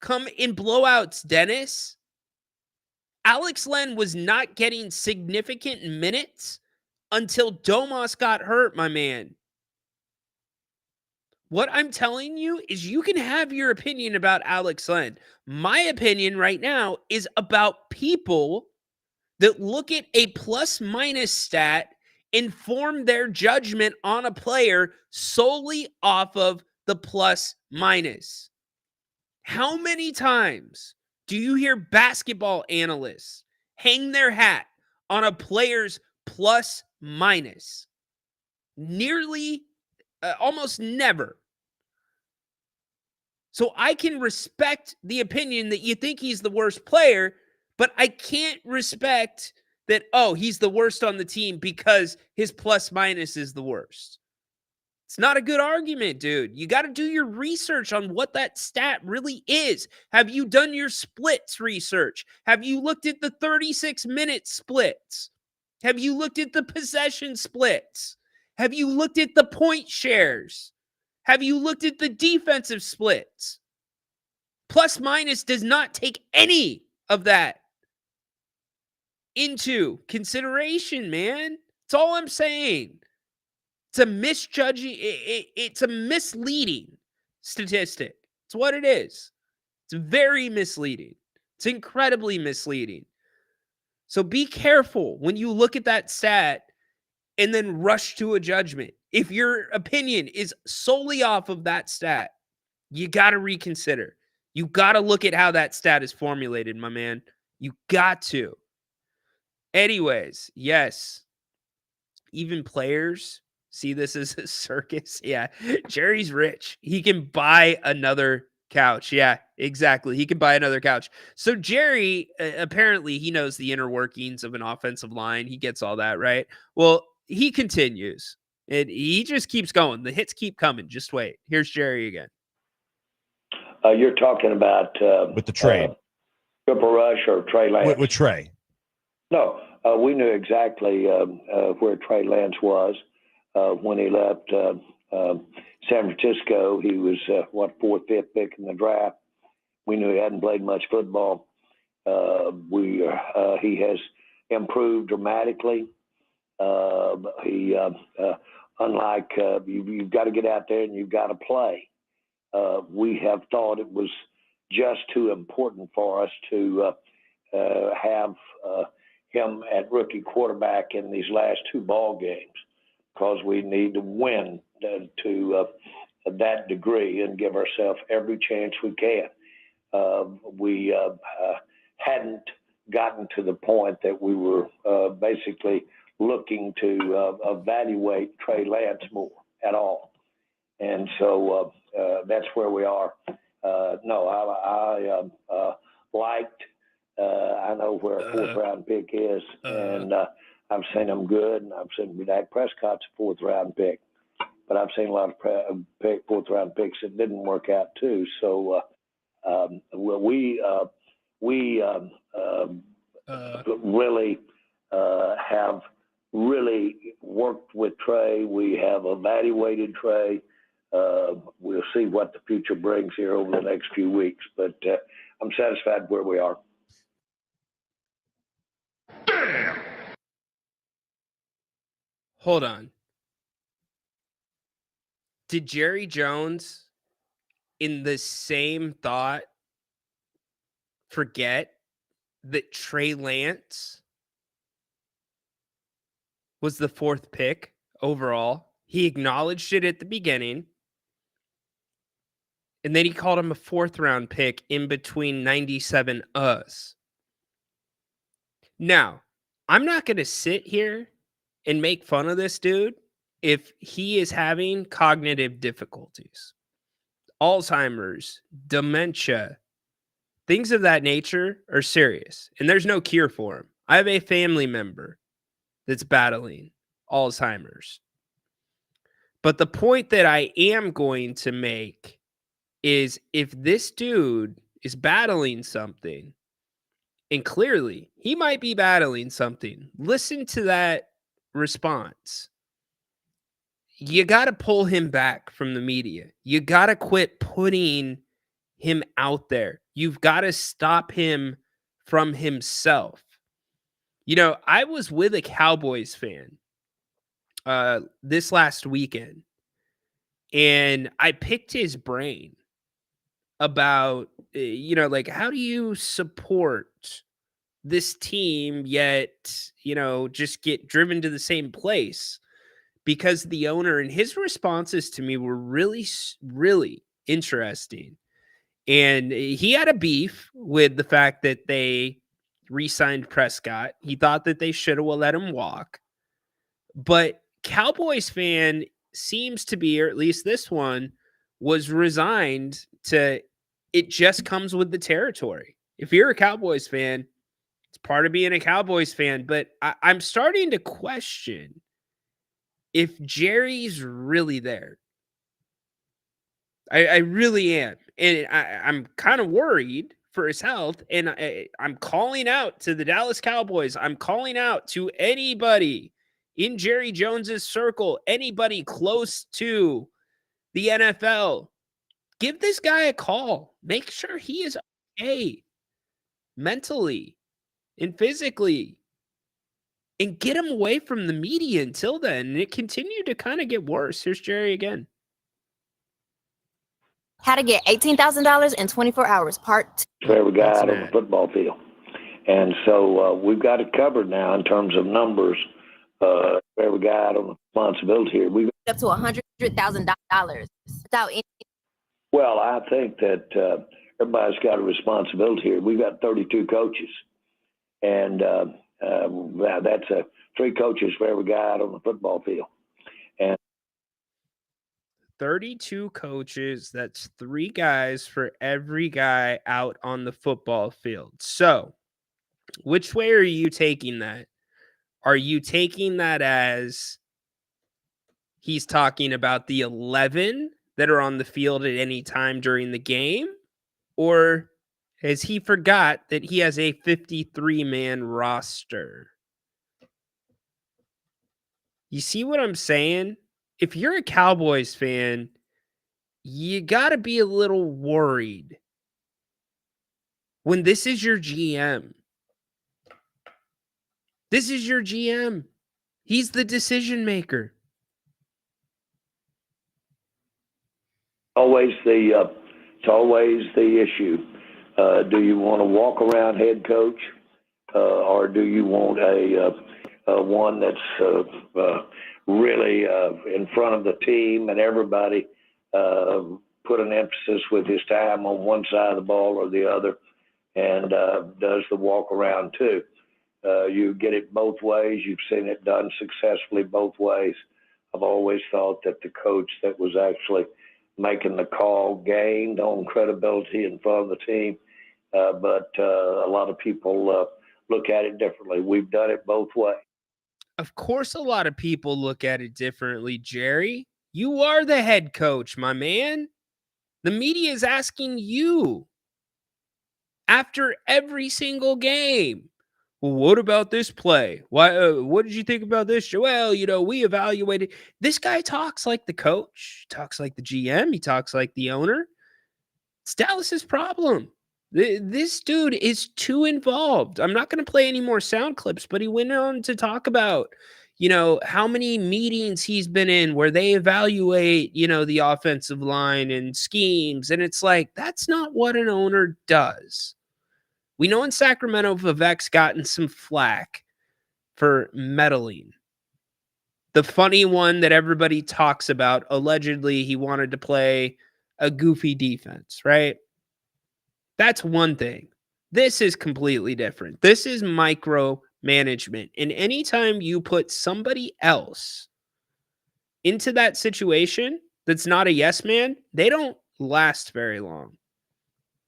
come in blowouts, Dennis. Alex Len was not getting significant minutes until Domas got hurt, my man. What I'm telling you is you can have your opinion about Alex Len. My opinion right now is about people that look at a plus minus stat and form their judgment on a player solely off of the plus minus. How many times do you hear basketball analysts hang their hat on a player's plus minus? Almost never. So I can respect the opinion that you think he's the worst player, But I can't respect that, oh, he's the worst on the team because his plus minus is the worst. It's not a good argument, dude. You got to do your research on what that stat really is. Have you done your splits research? Have you looked at the 36-minute splits? Have you looked at the possession splits? Have you looked at the point shares? Have you looked at the defensive splits? Plus minus does not take any of that into consideration, man. That's all I'm saying. It's a misjudging, it's a misleading statistic. It's what it is. It's very misleading. It's incredibly misleading. So be careful when you look at that stat and then rush to a judgment. If your opinion is solely off of that stat, you got to reconsider. You got to look at how that stat is formulated, my man. You got to. Anyways, yes, even players see this as a circus. Yeah, Jerry's rich. He can buy another couch. Yeah, exactly. He can buy another couch. So Jerry, apparently he knows the inner workings of an offensive line. He gets all that, right? Well, he continues. And he just keeps going. The hits keep coming. Just wait. Here's Jerry again. You're talking about with the trade. Triple Rush or Trey Lance? With Trey. No, we knew exactly where Trey Lance was when he left San Francisco. He was, fourth, fifth pick in the draft. We knew he hadn't played much football. He has improved dramatically. Unlike you've got to get out there and you've got to play. We have thought it was just too important for us to have him at rookie quarterback in these last two ball games, because we need to win to that degree and give ourselves every chance we can. We hadn't gotten to the point that we were basically looking to evaluate Trey Lance more at all. And so that's where we are. I liked, I know where a fourth round pick is, and I've seen him good, and I've seen Dak Prescott's a fourth round pick, but I've seen a lot of fourth round picks that didn't work out too. So we really have really worked with Trey. We have evaluated Trey. We'll see what the future brings here over the next few weeks, but I'm satisfied where we are. Hold on. Did Jerry Jones, in the same thought, forget that Trey Lance was the fourth pick overall? He acknowledged it at the beginning, and then he called him a fourth round pick in between 97 us. Now, I'm not going to sit here and make fun of this dude if he is having cognitive difficulties, Alzheimer's, dementia, things of that nature are serious, and there's no cure for him. I have a family member that's battling Alzheimer's. But the point that I am going to make is, if this dude is battling something, and clearly he might be battling something, listen to that response. You got to pull him back from the media. You got to quit putting him out there. You've got to stop him from himself. You know, I was with a Cowboys fan this last weekend, and I picked his brain about, how do you support this team yet, just get driven to the same place because the owner, and his responses to me were really, really interesting. And he had a beef with the fact that they re-signed Prescott. He thought that they should have let him walk. But Cowboys fan seems to be, or at least this one, was resigned to it just comes with the territory. If you're a Cowboys fan, It's part of being a Cowboys fan, but I'm starting to question if Jerry's really there. I really am. And I'm kind of worried for his health. And I'm calling out to the Dallas Cowboys. I'm calling out to anybody in Jerry Jones's circle, anybody close to the NFL. Give this guy a call. Make sure he is okay mentally and physically. And get him away from the media until then. And it continued to kind of get worse. Here's Jerry again. How to get $18,000 in 24 hours, part 2. For every guy out on the football field. And so we've got it covered now in terms of numbers. For every guy out on the responsibility here. We've Up to $100,000 without any. Well, I think that everybody's got a responsibility here. We've got 32 coaches, and that's 3 coaches for every guy out on the football field. And 32 coaches. That's 3 guys for every guy out on the football field. So, which way are you taking that? Are you taking that as he's talking about the 11 that are on the field at any time during the game? Or has he forgot that he has a 53-man roster? You see what I'm saying? If you're a Cowboys fan, you got to be a little worried when this is your GM. This is your GM. He's the decision maker. It's always the issue. Do you want a walk around head coach, or do you want a one that's really in front of the team and everybody put an emphasis with his time on one side of the ball or the other, and does the walk around too? You get it both ways. You've seen it done successfully both ways. I've always thought that the coach that was actually making the call gained on credibility in front of the team, but a lot of people look at it differently. We've done it both ways. Of course, a lot of people look at it differently, Jerry. You are the head coach, my man. The media is asking you after every single game. Well, what about this play? Why? What did you think about this? Well, we evaluated. This guy talks like the coach, talks like the GM, he talks like the owner. It's Dallas's problem. This dude is too involved. I'm not going to play any more sound clips, but he went on to talk about, how many meetings he's been in where they evaluate, the offensive line and schemes. And it's like, that's not what an owner does. We know in Sacramento, Vivek's gotten some flack for meddling. The funny one that everybody talks about, allegedly he wanted to play a goofy defense, right? That's one thing. This is completely different. This is micromanagement. And anytime you put somebody else into that situation that's not a yes man, they don't last very long.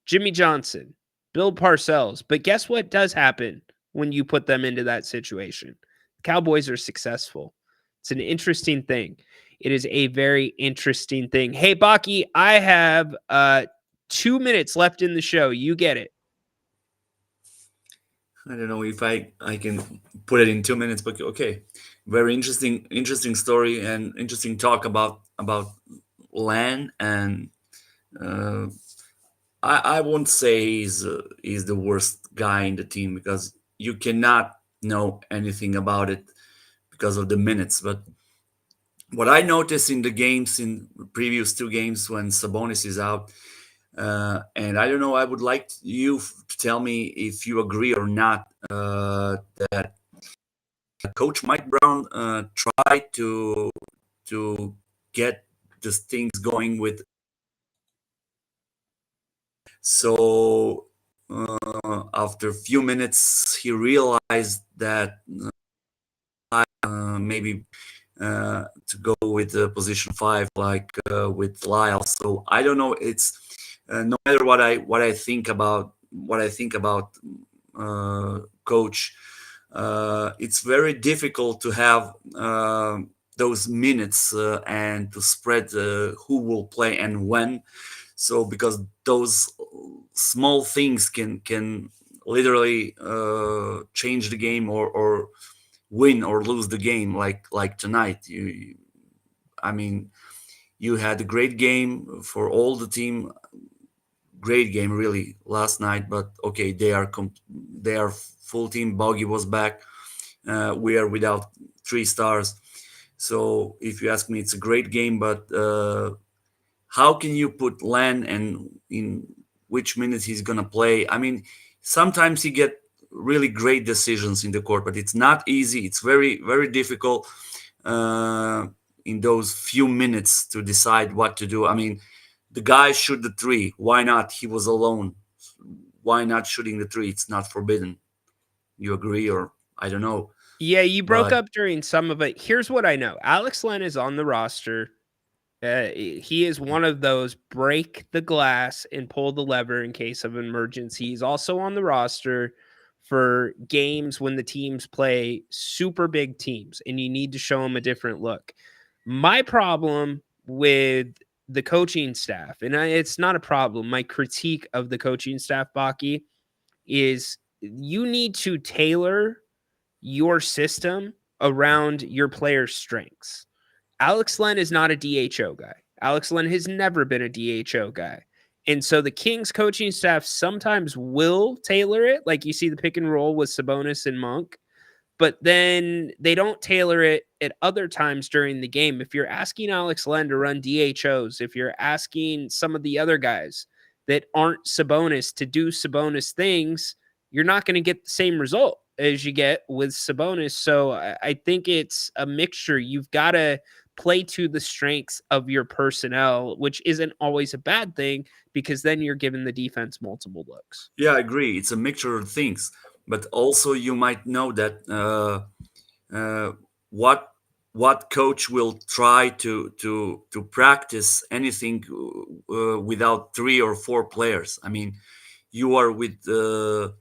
Jimmy Johnson, Bill Parcells. But guess what does happen when you put them into that situation? Cowboys are successful. It's an interesting thing. It is a very interesting thing. Hey, Baki, I have 2 minutes left in the show. You get it. I don't know if I can put it in 2 minutes, but okay. Very interesting story and interesting talk about Len, and I won't say he's the worst guy in the team, because you cannot know anything about it because of the minutes. But what I noticed in the games, in previous 2 games when Sabonis is out, and I don't know, I would like you to tell me if you agree or not, that Coach Mike Brown tried to get these things going with. So after a few minutes, he realized that maybe to go with the position 5, like with Lyle. So I don't know. It's no matter what I think about coach, it's very difficult to have those minutes and to spread who will play and when. So because those small things can literally change the game or win or lose the game, like tonight. I mean, you had a great game for all the team. Great game, really, last night. But okay, they are full team. Boggy was back. We are without 3 stars. So if you ask me, it's a great game. But how can you put Len and in which minutes he's gonna play? I mean, sometimes he get really great decisions in the court, but it's not easy. It's very, very difficult in those few minutes to decide what to do. I mean, the guy shoot the 3. Why not? He was alone. Why not shooting the 3? It's not forbidden. You agree, or I don't know. Yeah, you broke But- up during some of it. Here's what I know. Alex Len is on the roster. He is one of those break the glass and pull the lever in case of emergency. He's also on the roster for games when the teams play super big teams and you need to show them a different look. My problem with the coaching staff, and it's not a problem, my critique of the coaching staff, Baki, is you need to tailor your system around your players' strengths. Alex Len is not a DHO guy. Alex Len has never been a DHO guy. And so the Kings coaching staff sometimes will tailor it, like you see the pick and roll with Sabonis and Monk, but then they don't tailor it at other times during the game. If you're asking Alex Len to run DHOs, if you're asking some of the other guys that aren't Sabonis to do Sabonis things, you're not going to get the same result as you get with Sabonis. So I think it's a mixture. You've got to play to the strengths of your personnel, which isn't always a bad thing because then you're giving the defense multiple looks. Yeah, I agree. It's a mixture of things, but also you might know that what coach will try to practice anything without 3 or 4 players. I mean, you are with 3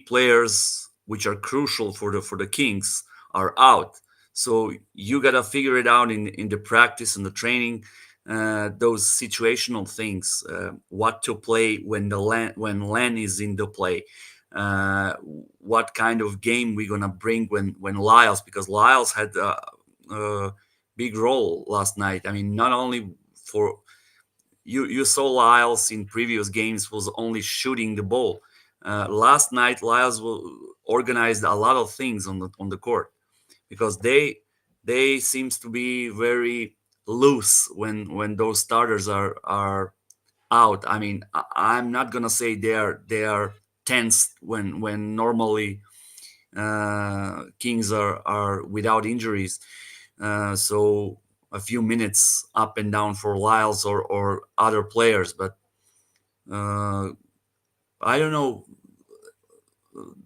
players which are crucial for the Kings are out. So you gotta figure it out in the practice and the training, those situational things, what to play when Len is in the play, what kind of game we're gonna bring when Lyles, because Lyles had a big role last night. I mean, not only for you saw Lyles in previous games was only shooting the ball. Last night, Lyles organized a lot of things on the court because they seems to be very loose when those starters are out. I mean, I'm not gonna say they are tense when normally Kings are without injuries. So a few minutes up and down for Lyles or other players, but I don't know.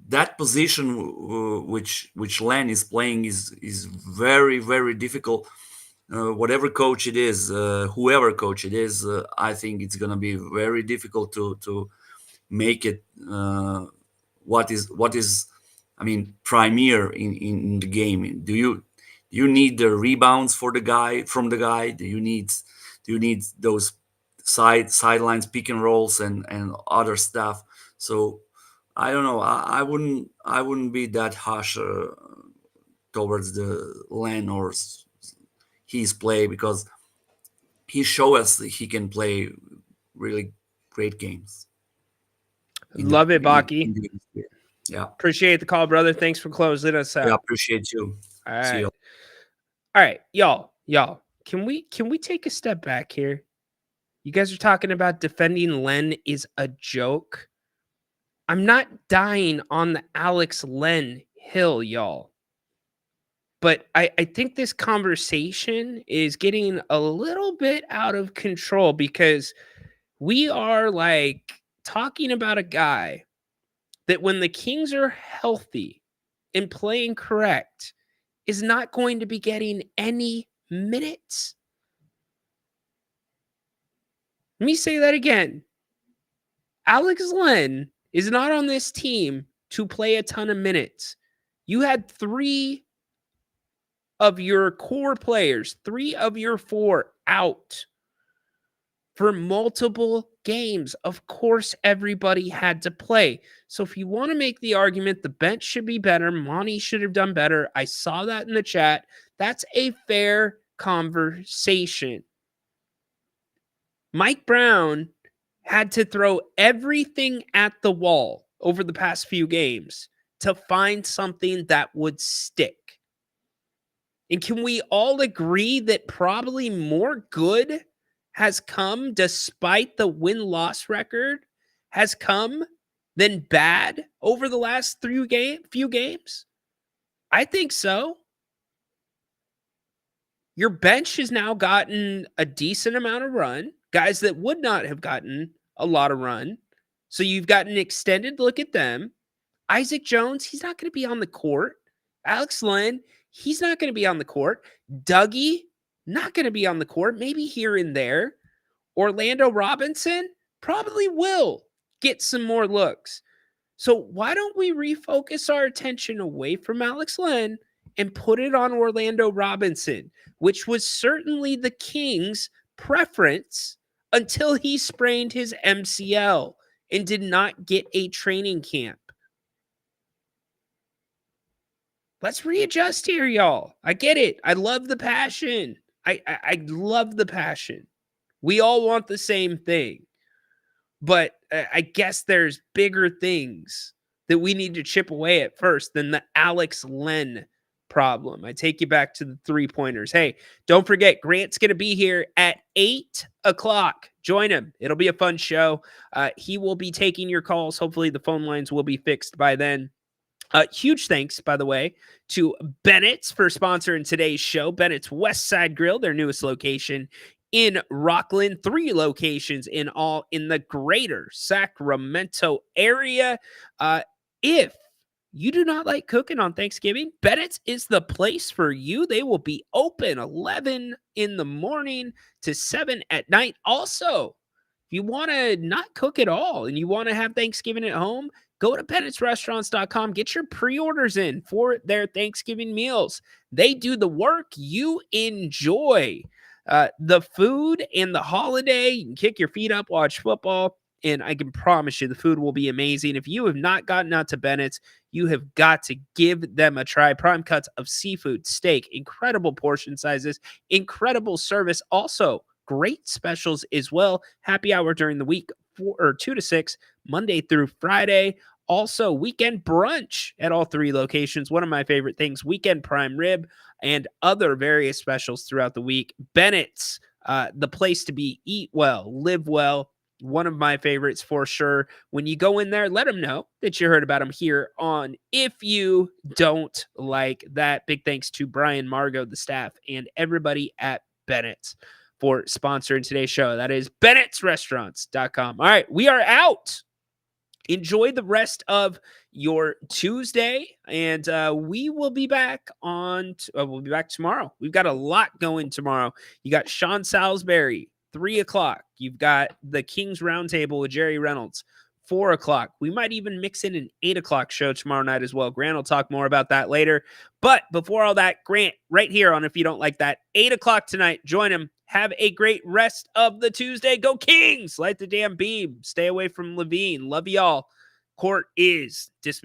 That position which Len is playing is very, very difficult. Whatever coach it is, whoever coach it is, I think it's gonna be very difficult to make it what is I mean premier in the game. Do you need the rebounds for the guy from the guy? Do you need those sidelines pick and rolls and other stuff? So I don't know. I wouldn't be that harsh towards the Len or his play because he showed us that he can play really great games. Love it, Baki. Yeah. Appreciate the call, brother. Thanks for closing us out. Yeah, appreciate you. All right. See you. All right, y'all. Can we take a step back here? You guys are talking about defending Len is a joke. I'm not dying on the Alex Len hill, y'all. But I think this conversation is getting a little bit out of control because we are like talking about a guy that when the Kings are healthy and playing correct is not going to be getting any minutes. Let me say that again. Alex Len is not on this team to play a ton of minutes. You had 3 of your core players, 3 of your 4 out for multiple games. Of course, everybody had to play. So if you want to make the argument the bench should be better, Monty should have done better, I saw that in the chat. That's a fair conversation. Mike Brown had to throw everything at the wall over the past few games to find something that would stick. And can we all agree that probably more good has come despite the win-loss record has come than bad over the last few games? I think so. Your bench has now gotten a decent amount of run, guys that would not have gotten a lot of run. So you've got an extended look at them. Isaac Jones, he's not going to be on the court. Alex Len, he's not going to be on the court. Dougie, not going to be on the court, maybe here and there. Orlando Robinson probably will get some more looks. So why don't we refocus our attention away from Alex Len and put it on Orlando Robinson, which was certainly the Kings' preference until he sprained his MCL and did not get a training camp. Let's readjust here, y'all. I get it. I love the passion. I love the passion. We all want the same thing. But I guess there's bigger things that we need to chip away at first than the Alex Len problem. I take you back to the 3-pointers. Hey, don't forget, Grant's going to be here at 8 o'clock. Join him. It'll be a fun show. He will be taking your calls. Hopefully the phone lines will be fixed by then. Huge thanks, by the way, to Bennett's for sponsoring today's show. Bennett's West Side Grill, their newest location in Rockland. 3 locations in all in the greater Sacramento area. If you do not like cooking on Thanksgiving, Bennett's is the place for you. They will be open 11 in the morning to 7 at night. Also, if you want to not cook at all and you want to have Thanksgiving at home, go to Bennett'sRestaurants.com. Get your pre-orders in for their Thanksgiving meals. They do the work. You enjoy the food and the holiday. You can kick your feet up, watch football, and I can promise you the food will be amazing. If you have not gotten out to Bennett's, you have got to give them a try. Prime cuts of seafood, steak, incredible portion sizes, incredible service. Also, great specials as well. Happy hour during the week, 2 to 6, Monday through Friday. Also, weekend brunch at all 3 locations. One of my favorite things, weekend prime rib and other various specials throughout the week. Bennett's, the place to be. Eat well, live well. One of my favorites for sure. When you go in there, let them know that you heard about them here on If You Don't Like That. Big thanks to Brian, Margot, the staff, and everybody at Bennett's for sponsoring today's show. That is Bennett'sRestaurants.com. All right, we are out. Enjoy the rest of your Tuesday, and we will be back we'll be back tomorrow. We've got a lot going tomorrow. You got Sean Salisbury, 3 o'clock. You've got the Kings Roundtable with Jerry Reynolds, 4 o'clock. We might even mix in an 8 o'clock show tomorrow night as well. Grant will talk more about that later. But before all that, Grant, right here on If You Don't Like That, 8 o'clock tonight. Join him. Have a great rest of the Tuesday. Go Kings! Light the damn beam. Stay away from Levine. Love y'all. Court is dismissed.